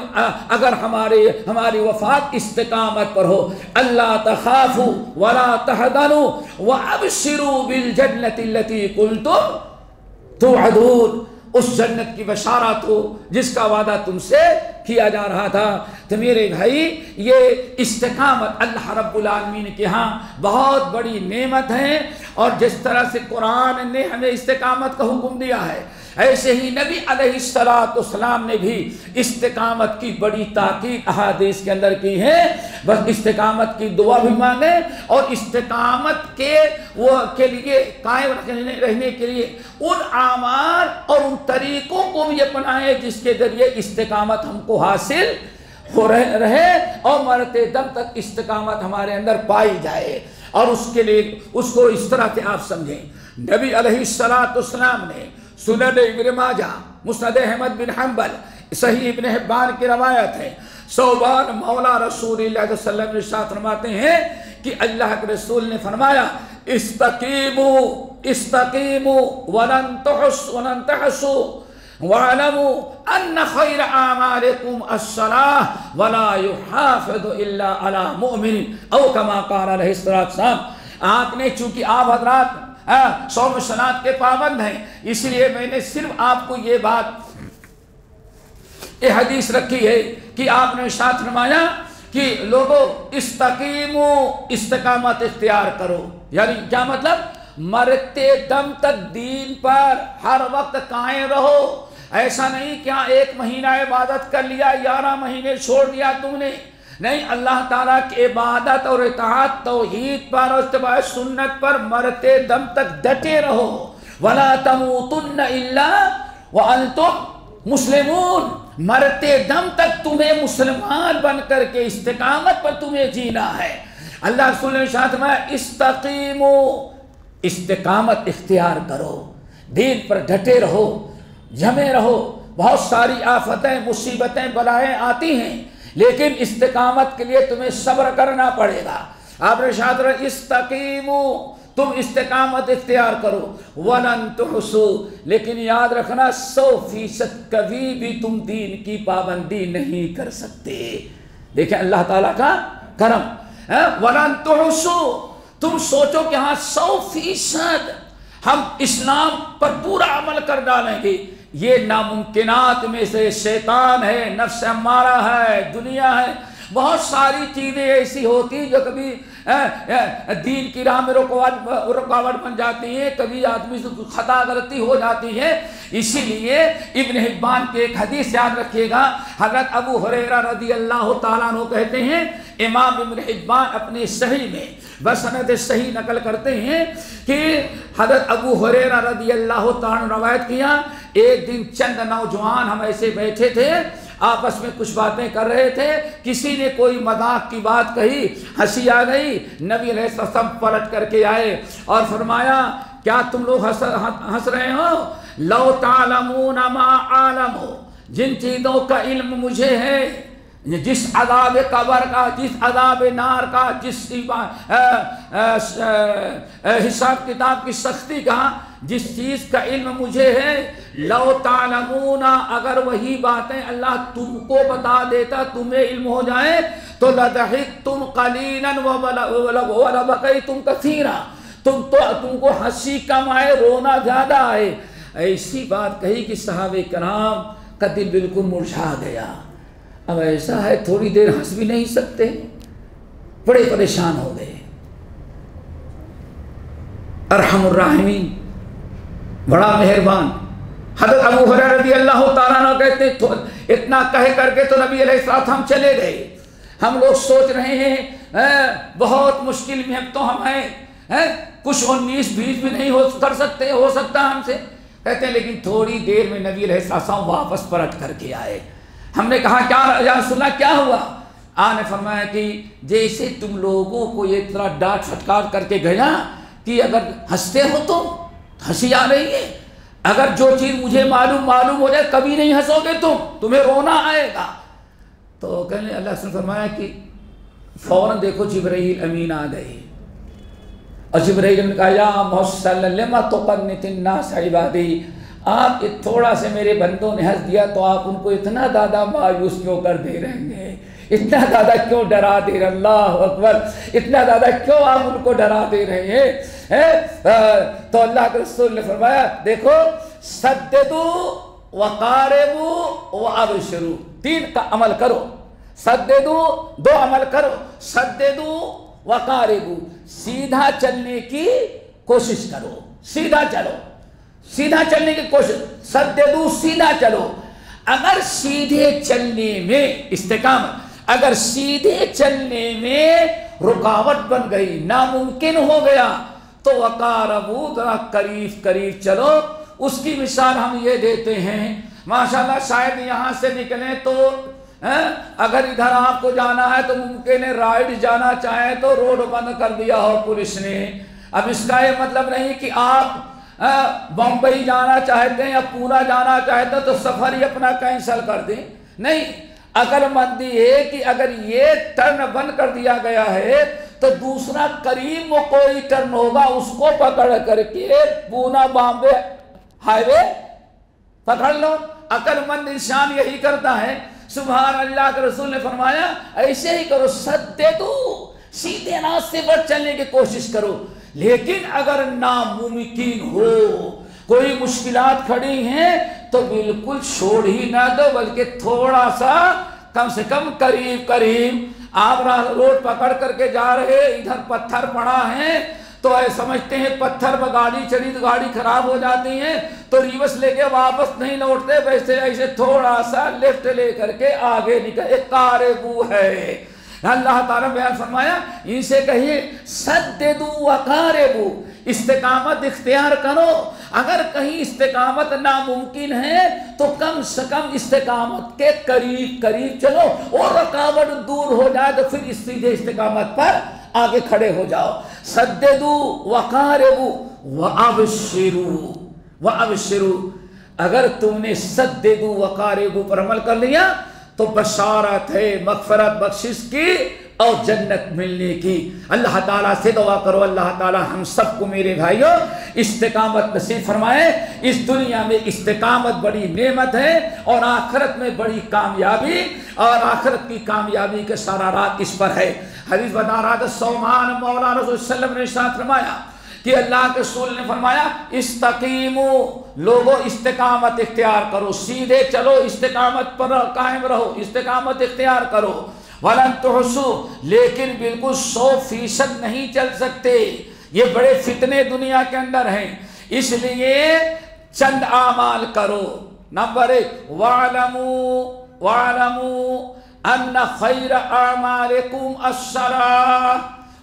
اگر ہماری وفات استقامت پر ہو، اللہ تخافوا ولا تحزنوا وابشروا بالجنة التي كنتم توعدون، اس جنت کی بشارت ہو جس کا وعدہ تم سے کیا جا رہا تھا۔ تو میرے بھائی یہ استقامت اللہ رب العالمین کے ہاں بہت بڑی نعمت ہے، اور جس طرح سے قرآن نے ہمیں استقامت کا حکم دیا ہے، ایسے ہی نبی علیہ السلام نے بھی استقامت کی بڑی تاکید احادیث کے اندر کی ہے۔ بس استقامت کی دعا بھی مانگے، اور استقامت کے لیے قائم رہنے کے لیے ان اعمال اور ان طریقوں کو بھی اپنائیں جس کے ذریعے استقامت ہم کو حاصل ہو رہے، اور مرتے دم تک استقامت ہمارے اندر پائی جائے۔ اور اس کے لیے اس کو اس طرح سے آپ سمجھیں، نبی علیہ السلام نے سنن ابن ماجہ، مسند احمد بن حنبل، صحیح ابن حبان کی روایت ہے، ثوبان مولا رسول اللہ صلی اللہ علیہ وسلم ارشاد فرماتے ہیں کہ اللہ کے رسول نے فرمایا استقیموا استقیموا ولن تحسوا وَاعْلَمُوا أَنَّ خَيْرَ أَعْمَالِكُمْ الصَّلَاةُ وَلَا يُحَافِظُ إِلَّا عَلَى مُؤْمِنٍ او کما قال علیہ السلام۔ آپ نے چونکہ آپ حضرات صوم صلات کے پابند ہیں، اس لیے میں نے صرف آپ کو یہ بات یہ حدیث رکھی ہے کہ آپ نے ارشاد فرمایا کہ لوگوں استقیموا، استقامت اختیار کرو، یعنی کیا مطلب؟ مرتے دم تک دین پر ہر وقت قائم رہو۔ ایسا نہیں کہ ایک مہینہ عبادت کر لیا، 11 مہینے چھوڑ دیا تم نے، نہیں، اللہ تعالیٰ کی عبادت اور اطاعت توحید پر اور اتباع سنت پر مرتے دم تک ڈٹے رہو۔ وَلَا تَمُوتُنَّ إِلَّا وَأَنْتُمْ مُسْلِمُونَ، مرتے دم تک تمہیں مسلمان بن کر کے استقامت پر تمہیں جینا ہے۔ اللہ رسول نے ارشاد فرمایا استقیموا، استقامت اختیار کرو، دین پر ڈٹے رہو، جمے رہو۔ بہت ساری آفتیں، مصیبتیں، بلائیں آتی ہیں، لیکن استقامت کے لیے تمہیں صبر کرنا پڑے گا۔ آپ نے ارشاد فرمایا استقیموا، تم استقامت اختیار کرو، وَلَن تُحْصُوا، لیکن یاد رکھنا 100% کبھی بھی تم دین کی پابندی نہیں کر سکتے۔ دیکھیں اللہ تعالیٰ کا کرم، وَلَن تُحْصُوا، تم سوچو کہ ہاں 100% ہم اسلام پر پورا عمل کر ڈالیں گے، یہ ناممکنات میں سے شیطان ہے، نفس امارہ ہے، دنیا ہے، بہت ساری چیزیں ایسی ہوتی جو کبھی دین کی راہ میں رکاوٹ بن جاتی ہیں، کبھی آدمی سے خطا غلطی ہو جاتی ہے۔ اسی لیے ابن حبان کے ایک حدیث یاد رکھیے گا، حضرت ابو ہریرہ رضی اللہ تعالیٰ عنہ کہتے ہیں، امام ابن حبان اپنے صحیح میں بسند صحیح نقل کرتے ہیں کہ حضرت ابو ہریرہ رضی اللہ تعالیٰ عنہ روایت کیا، ایک دن چند نوجوان ہم ایسے بیٹھے تھے، آپس میں کچھ باتیں کر رہے تھے، کسی نے کوئی مذاق کی بات کہی، ہنسی آ گئی، نبی علیہ السلام پلٹ کر کے آئے اور فرمایا کیا تم لوگ ہنس رہے ہو؟ لو تعلمون ما عالم، جن چیزوں کا علم مجھے ہے، جس عذاب قبر کا، جس عذاب نار کا، جس حساب کتاب کی سختی کا، جس چیز کا علم مجھے ہے، لو تعلمون، اگر وہی باتیں اللہ تم کو بتا دیتا، تمہیں علم ہو جائے تو لضحکتم قلیلا ولبکیتم کثیرا، تم کو ہنسی کم آئے، رونا زیادہ آئے۔ ایسی بات کہی کہ صحابہ کرام کا دل بالکل مرجھا گیا۔ اب ایسا ہے تھوڑی دیر ہنس بھی نہیں سکتے، بڑے پریشان ہو گئے۔ ارحم الراحمین، بڑا مہربان حضرت ابو ہریرہ رضی اللہ تعالیٰ عنہ کہتے ہیں اتنا کہہ کر کے تو نبی علیہ السلام چلے گئے۔ ہم لوگ سوچ رہے ہیں بہت مشکل میں اب تو ہم ہیں، کچھ 19-20 بھی نہیں کر سکتے، ہو سکتا ہم سے، کہتے ہیں لیکن تھوڑی دیر میں نبی علیہ السلام واپس پلٹ کر کے آئے۔ ہم نے کہا کیا یا رسول اللہ کیا ہوا؟ آپ نے فرمایا کہ جیسے تم لوگوں کو یہ طرح ڈانٹ پھٹکار کر کے گیا کہ اگر ہنستے ہو تو ہنسی آ رہی ہے، اگر جو چیز مجھے معلوم ہو جائے کبھی نہیں ہنسو گے تمہیں رونا آئے گا۔ تو کہنے اللہ نے فرمایا کہ فوراً دیکھو جبرائیل امین آ گئے، اور جبرائیل نے کہا یا محسن لما تقنط الناس عبادی، آپ تھوڑا سے میرے بندوں نے ہنس دیا تو آپ ان کو اتنا زیادہ مایوس کیوں کر دے رہے ہیں، اتنا زیادہ کیوں ڈرا دے رہے، اللہ اکبر، اتنا زیادہ کیوں آپ ان کو ڈرا دے رہے ہیں؟ تو اللہ کے رسول نے فرمایا دیکھو سددو وقاربو وابشرو، 3 کا عمل کرو، سددو 2 عمل کرو، سددو وقاربو، سیدھا چلنے کی کوشش کرو، سیدھا چلو، سیدھا چلنے کی کوشش، سددو سیدھا چلو۔ اگر سیدھے چلنے میں استقامت، اگر سیدھے چلنے میں رکاوٹ بن گئی، ناممکن ہو گیا تو وقاربو، ذرا قریب چلو۔ اس کی مثال ہم یہ دیتے ہیں، ماشاءاللہ شاید یہاں سے نکلیں تو اگر ادھر آپ کو جانا ہے تو ممکن ہے رائٹ جانا چاہیں تو روڈ بند کر دیا ہو پولیس نے۔ اب اس کا یہ مطلب نہیں کہ آپ بمبئی جانا چاہتے ہیں یا پونا جانا چاہتے ہیں تو سفر ہی اپنا کینسل کر دیں، نہیں، عقل مندی ہے کہ اگر یہ ٹرن بند کر دیا گیا ہے تو دوسرا قریب وہ کوئی ٹرن ہوگا، اس کو پکڑ کر کے پونا بامبے ہائی وے پکڑ لو۔ عقل مند انسان یہی کرتا ہے۔ سبحان اللہ کے رسول نے فرمایا ایسے ہی کرو، سددو، سیدھے راستے پر چلنے کی کوشش کرو۔ لیکن اگر ناممکن ہو، کوئی مشکلات کھڑی ہیں تو بالکل چھوڑ ہی نہ دو، بلکہ تھوڑا سا کم سے کم قریب آپ روڈ پکڑ کر کے جا رہے، ادھر پتھر پڑا ہے تو سمجھتے ہیں پتھر پر گاڑی چڑھی تو گاڑی خراب ہو جاتی ہے تو ریورس لے کے واپس نہیں لوٹتے، ویسے ایسے تھوڑا سا لیفٹ لے کر کے آگے نکل، ایک قاربو ہے۔ اللہ تعالیٰ بیان فرمایا ان سے کہیے سددو وقاربو، استقامت اختیار کرو۔ اگر کہیں استقامت ناممکن ہے تو کم سے کم استقامت کے قریب چلو، اور رکاوٹ دور ہو جائے تو پھر سیدھے استقامت پر آگے کھڑے ہو جاؤ۔ سددو وقاربو وابشرو، اگر تم نے سددو وقاربو پر عمل کر لیا تو بشارت ہے مغفرت بخشش کی اور جنت ملنے کی۔ اللہ تعالیٰ سے دعا کرو اللہ تعالیٰ ہم سب کو میرے بھائیوں استقامت نصیب فرمائے۔ اس دنیا میں استقامت بڑی نعمت ہے اور آخرت میں بڑی کامیابی، اور آخرت کی کامیابی کے سارا رات اس پر ہے۔ حدیث بتا رہا تھا سومان مولا رسول صلی اللہ علیہ وسلم نے ارشاد فرمایا کہ اللہ کے رسول نے فرمایا استقیمو، لوگوں استقامت اختیار کرو، سیدھے چلو، استقامت پر قائم رہو، استقامت اختیار کرو۔ وَلَن تُحْصُوا، لیکن بالکل 100% نہیں چل سکتے، یہ بڑے فتنے دنیا کے اندر ہیں، اس لیے چند اعمال کرو۔ نمبر 1 وَاعْلَمُوا أَنَّ خَيْرَ أَعْمَالِكُمْ الصَّلَاةُ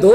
2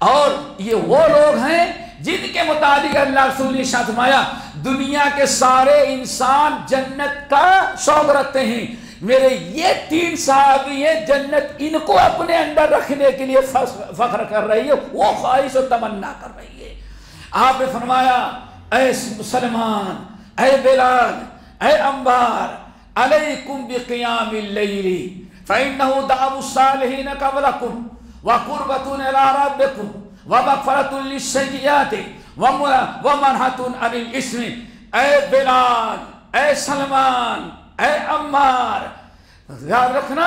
اور یہ وہ لوگ ہیں جن کے مطابق اللہ رسول نے ارشاد فرمایا دنیا کے سارے انسان جنت کا شوق رکھتے ہیں، میرے یہ 3 صحابی ہیں جنت ان کو اپنے اندر رکھنے کے لیے فخر کر رہی ہے، وہ خواہش و تمنا کر رہی ہے۔ آپ نے فرمایا اے مسلمان، اے بلال، اے عمار، علیکم بقیام اللیل فإنہ دعو الصالحین قبلکم وقربۃ الی ربکم ومغفرۃ للسیئات ومنہۃ عن الاسم۔ اے بلال، اے سلمان، اے عمار، یاد رکھنا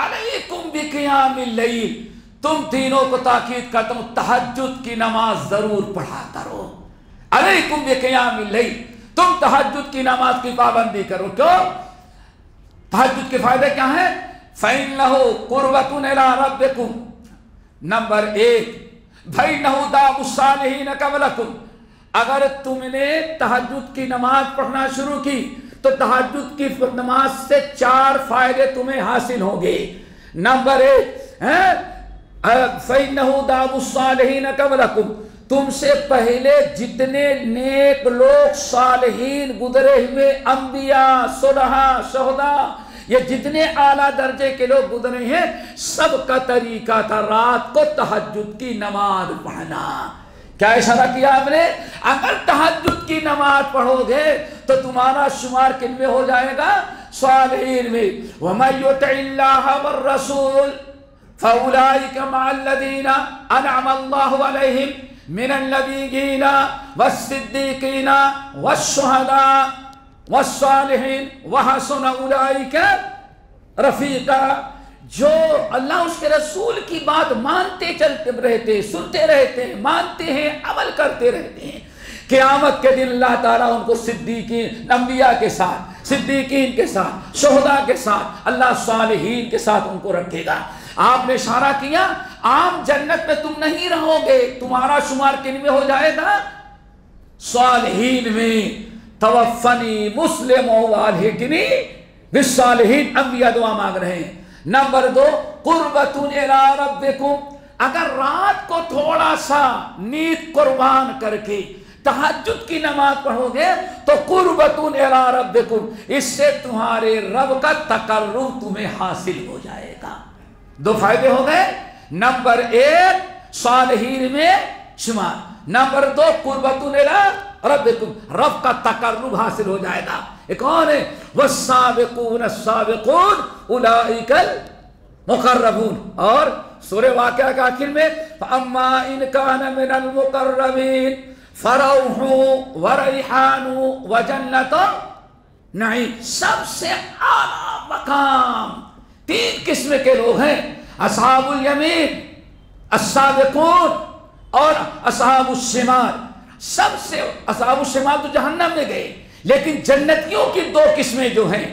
علیکم بقیام اللیل، تم تینوں کو تاکید کرتا ہوں تہجد کی نماز ضرور پڑھا کرو۔ علیکم بقیام اللیل، تم تہجد کی نماز کی پابندی کرو۔ کیوں؟ تہجد کے فائدے کیا ہیں؟ فَإِنَّهُ قُرْبَةٌ إِلَىٰ رَبِّكُمْ۔ نمبر 1 فَإِنَّهُ دَعْوُ الصَّالِحِينَ قَبْلَكُمْ، اگر تم نے تہجد کی نماز پڑھنا شروع کی تو تہجد کی نماز سے 4 فائدے تمہیں حاصل ہوں گے۔ نمبر 1 فَإِنَّهُ دَعْوُ الصَّالِحِينَ قَبْلَكُمْ، تم سے پہلے جتنے نیک لوگ صالحین گزرے ہوئے انبیاء، صلحاء، شہداء، یہ جتنے اعلیٰ درجے کے لوگ گزرے ہیں سب کا طریقہ تھا رات کو تہجد کی نماز پڑھنا۔ کیا اشارہ کیا آپ نے؟ اگر تہجد کی نماز پڑھو گے تو تمہارا شمار کن میں ہو جائے گا؟ صالحین میں۔ وَمَن يُطِعِ اللَّهَ وَالرَّسُولَ فَأُولَٰئِكَ مَعَ الَّذِينَ أَنْعَمَ اللَّهُ عَلَيْهِمْ مِنَ النَّبِيِّينَ وَالصِّدِّيقِينَ وَالشُّهَدَاءِ وَالصَّالِحِينَ وَحَسُنَ أُولَٰئِكَ رَفِيقًا۔ جو اللہ اس کے رسول کی بات مانتے چلتے رہتے، سنتے رہتے ہیں، مانتے ہیں، عمل کرتے رہتے ہیں، قیامت کے دن اللہ تعالیٰ ان کو صدیقین، انبیاء کے ساتھ، صدیقین کے ساتھ، شہداء کے ساتھ، اللہ صالحین کے ساتھ ان کو رکھے گا۔ آپ نے اشارہ کیا عام جنت میں تم نہیں رہو گے، تمہارا شمار کن میں ہو جائے گا؟ صالحین میں۔ توفنی مسلم والحقنی بالصالحین، انبیاء دعا مانگ رہے ہیں۔ نمبر 2 قربۃ الی ربکم، اگر رات کو تھوڑا سا نیند قربان کر کے تہجد کی نماز پڑھو گے تو قربۃ الی ربکم، اس سے تمہارے رب کا تقرب تمہیں حاصل ہو جائے گا۔ 2 فائدے ہو گئے۔ نمبر 1 صالحین میں شمار، نمبر 2 قربۃ الی ربکم، رب کا تقرب حاصل ہو جائے گا۔ ایک اور ہے والسابقون السابقون اولئک المقربون، اور سورہ واقعہ کے آخر میں فاما ان کان من المقربین فروح وریحان وجنت نعیم۔ سب سے اعلیٰ مقام 3 قسم کے لوگ ہیں، اصحاب الیمین، السابقون اور اصحاب الشمال۔ سب سے اصحاب الشمال تو جہنم میں گئے، لیکن جنتیوں کی 2 قسمیں جو ہیں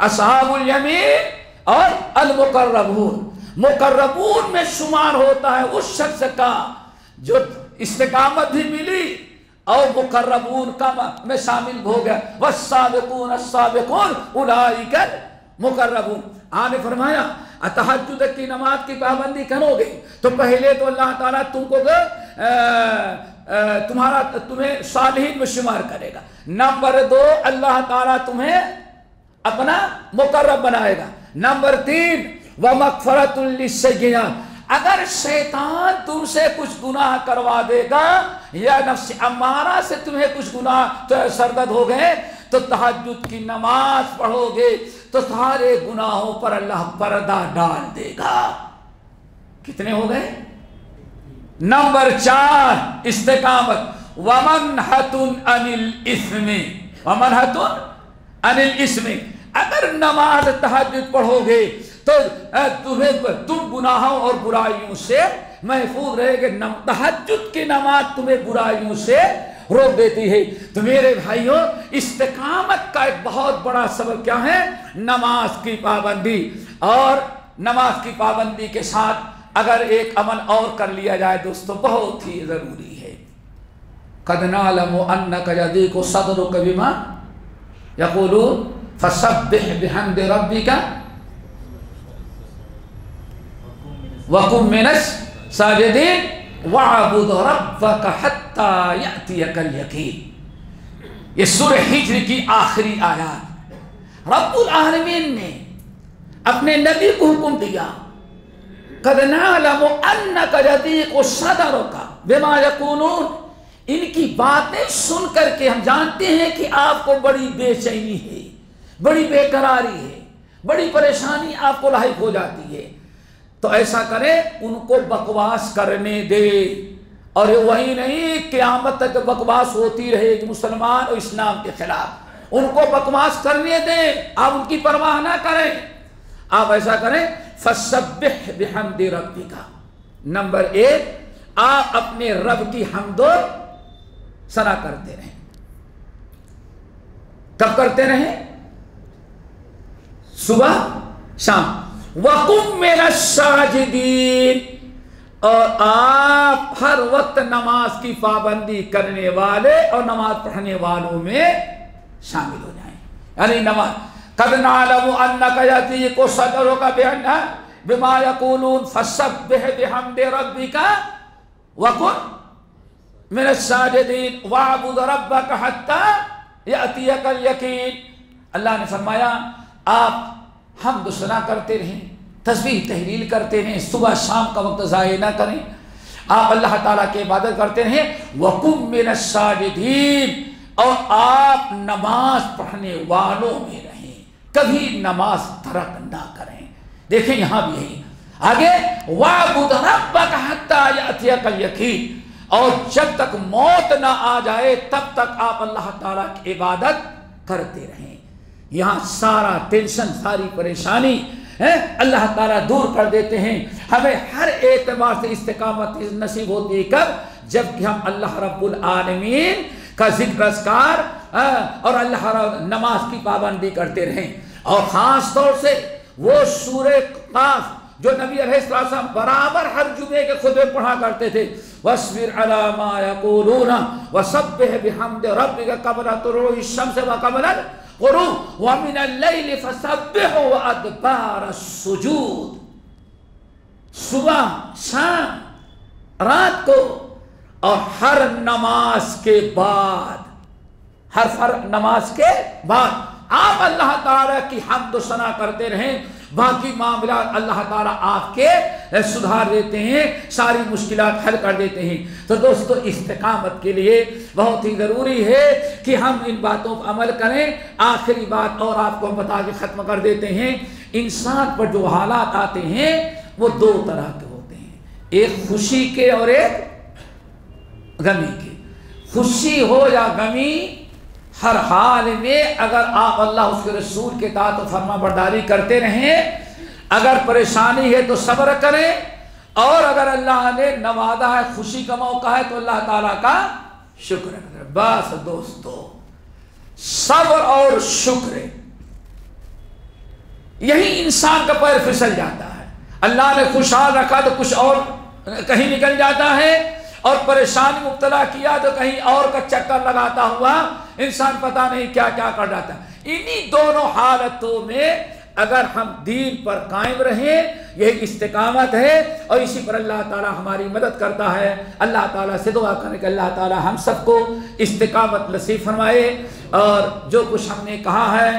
اصحاب الیمین اور المقربون۔ مقربون میں شمار ہوتا ہے اس شخص کا جو استقامت بھی ملی اور مقربون کا میں شامل ہو گیا۔ والسابقون السابقون اولئک المقربون۔ آپ نے فرمایا تہجد کی نماز کی پابندی کرو گے تو پہلے تو اللہ تعالیٰ تم کو تمہیں صالحین میں شمار کرے گا۔ نمبر 2 اللہ تعالیٰ تمہیں اپنا مقرب بنائے گا۔ نمبر 3 وَمَغْفِرَةٌ لِلسَّيِّئَاتِ، اگر شیطان تم سے کچھ گناہ کروا دے گا یا نفس امارہ سے تمہیں کچھ گناہ سرزد ہو گئے تو تہجد کی نماز پڑھو گے تو سارے گناہوں پر اللہ پردہ ڈال دے گا۔ کتنے ہو گئے؟ نمبر 4 استقامت، وَمَنْحَةٌ عَنِ الْإِثْمِ، وَمَنْحَةٌ عَنِ الْإِثْمِ، اگر نماز تہجد پڑھو گے تو تم گناہوں اور برائیوں سے محفوظ رہے گے۔ تہجد کی نماز تمہیں برائیوں سے روک دیتی ہے۔ تو میرے بھائیوں، استقامت کا ایک بہت بڑا سبب کیا ہے؟ نماز کی پابندی۔ اور نماز کی پابندی کے ساتھ اگر ایک عمل اور کر لیا جائے دوستو بہت ہی ضروری ہے۔ قَدْ نَعْلَمُ أَنَّكَ يَضِيقُ صَدْرُكَ بِمَا يَقُولُونَ فَسَبِّحْ بِحَمْدِ رَبِّكَ وَقُم مِّنَ السَّاجِدِينَ۔ وَاعْبُدْ رَبَّكَ حَتَّى يَأْتِيَكَ الْيَقِينُ، یہ سورہ ہجر کی آخری آیات۔ رب العالمین نے اپنے نبی کو حکم دیا، قَدْ نَعْلَمُ أَنَّكَ يَضِيقُ صَدْرُكَ بِمَا يَقُولُونَ، ان کی باتیں سن کر کے ہم جانتے ہیں کہ آپ کو بڑی بے چینی ہے، بڑی بے قراری ہے، بڑی پریشانی آپ کو لاحق ہو جاتی ہے۔ تو ایسا کرے، ان کو بکواس کرنے دے، اور وہی نہیں قیامت تک بکواس ہوتی رہے گی مسلمان اور اسلام کے خلاف، ان کو بکواس کرنے دیں، آپ ان کی پرواہ نہ کریں۔ آپ ایسا کریں، فَسَبِّحْ بِحَمْدِ رَبِّكَ، نمبر 1 آپ اپنے رب کی حمد و ثنا کرتے رہیں۔ کب کرتے رہیں؟ صبح شام۔ وَقُمْ مِنَ السَّاجِدِينَ، اور آپ ہر وقت نماز کی پابندی کرنے والے اور نماز پڑھنے والوں میں شامل ہو جائیں۔ یعنی نماز، قَدْ نَعْلَمُ أَنَّكَ يَضِيقُ صَدْرُكَ بِمَا يَقُولُونَ فَسَبِّحْ بِحَمْدِ رَبِّكَ وَكُن مِنَ السَّاجِدِينَ وَاعْبُدْ رَبَّكَ حَتَّى يَأْتِيَكَ الْيَقِينُ۔ اللہ نے فرمایا آپ حمد و ثنا کرتے رہیں، تسبیح تحلیل کرتے رہیں، صبح شام کا وقت ضائع نہ کریں، آپ اللہ تعالیٰ کی عبادت کرتے رہیں۔ وَقُمْ مِنَ السَّاجِدِينَ، اور آپ نماز پڑھنے والوں میں رہیں، کبھی نماز ترک نہ کریں۔ دیکھیں یہاں بھی یہی آگے، وَاعْبُدْ رَبَّكَ حَتَّى يَأْتِيَكَ الْيَقِينُ، اور جب تک موت نہ آ جائے تب تک آپ اللہ تعالیٰ کی عبادت کرتے رہیں۔ یہاں سارا ٹینشن، ساری پریشانی اللہ تعالیٰ دور کر دیتے ہیں۔ ہمیں ہر اعتبار سے استقامت نصیب ہوتی ہے کب؟ جب کہ ہم اللہ رب العالمین کا ذکر اذکار اور اللہ نماز کی پابندی کرتے رہیں۔ اور خاص طور سے وہ سورہ قاف جو نبی علیہ السلام برابر ہر جمعے کے خطبے پڑھا کرتے تھے، وَاصْبِرْ عَلَىٰ مَا يَقُولُونَ وَسَبِّحْ بِحَمْدِ رَبِّكَ قَبْلَ طُلُوعِ الشَّمْسِ وَقَبْلَ الغُرُوبِ وَمِنَ اللَّيْلِ فَسَبِّحْهُ وَأَدْبَارَ السُّجُودِ، صبح شام رات کو اور ہر نماز کے بعد، ہر فرض نماز کے بعد آپ اللہ تعالیٰ کی حمد و ثنا کرتے رہیں۔ باقی معاملات اللہ تعالیٰ آپ کے سدھار دیتے ہیں، ساری مشکلات حل کر دیتے ہیں۔ تو دوستو، استقامت کے لیے بہت ہی ضروری ہے کہ ہم ان باتوں پر عمل کریں۔ آخری بات اور آپ کو ہم بتا کے ختم کر دیتے ہیں، انسان پر جو حالات آتے ہیں وہ 2 طرح کے ہوتے ہیں، ایک خوشی کے اور ایک غمی کے۔ خوشی ہو یا غمی، ہر حال میں اگر آپ اللہ اس کے رسول کے اطاعت و فرما برداری کرتے رہیں، اگر پریشانی ہے تو صبر کریں، اور اگر اللہ نے نوازا ہے، خوشی کا موقع ہے، تو اللہ تعالیٰ کا شکر کریں۔ بس دوستو، صبر اور شکر یہی انسان کا پیر پھسل جاتا ہے۔ اللہ نے خوشحال رکھا تو کچھ اور کہیں نکل جاتا ہے، اور پریشانی مبتلا کیا تو کہیں اور کا چکر لگاتا ہوا انسان پتہ نہیں کیا کیا کر جاتا ہے۔ انہی دونوں حالتوں میں اگر ہم دین پر قائم رہیں، یہ استقامت ہے، اور اسی پر اللہ تعالیٰ ہماری مدد کرتا ہے۔ اللہ تعالیٰ سے دعا کریں کہ اللہ تعالیٰ ہم سب کو استقامت نصیب فرمائے، اور جو کچھ ہم نے کہا ہے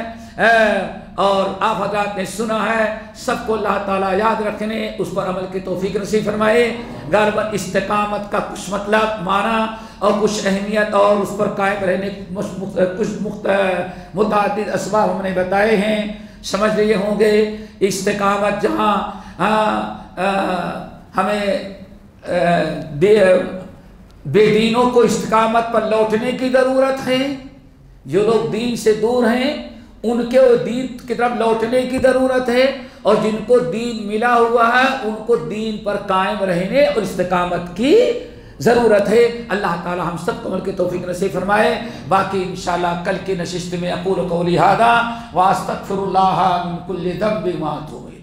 اور آپ حضرات نے سنا ہے، سب کو اللہ تعالیٰ یاد رکھنے، اس پر عمل کی توفیق نصیب فرمائے۔ غالباً استقامت کا کچھ مطلب، معنی اور کچھ اہمیت اور اس پر قائم رہنے کچھ متعدد اسباب ہم نے بتائے ہیں، سمجھ لیے ہوں گے۔ استقامت جہاں ہمیں بے دینوں کو استقامت پر لوٹنے کی ضرورت ہے، جو لوگ دین سے دور ہیں ان کے دین کی طرف لوٹنے کی ضرورت ہے، اور جن کو دین ملا ہوا ہے ان کو دین پر قائم رہنے اور استقامت کی ضرورت ہے۔ اللہ تعالی ہم سب کو عمل کی توفیق نصیب فرمائے۔ باقی انشاءاللہ کل کی نشست میں اقول قولی ھذا واستغفر اللہ من کل ذنب واتوب الیہ۔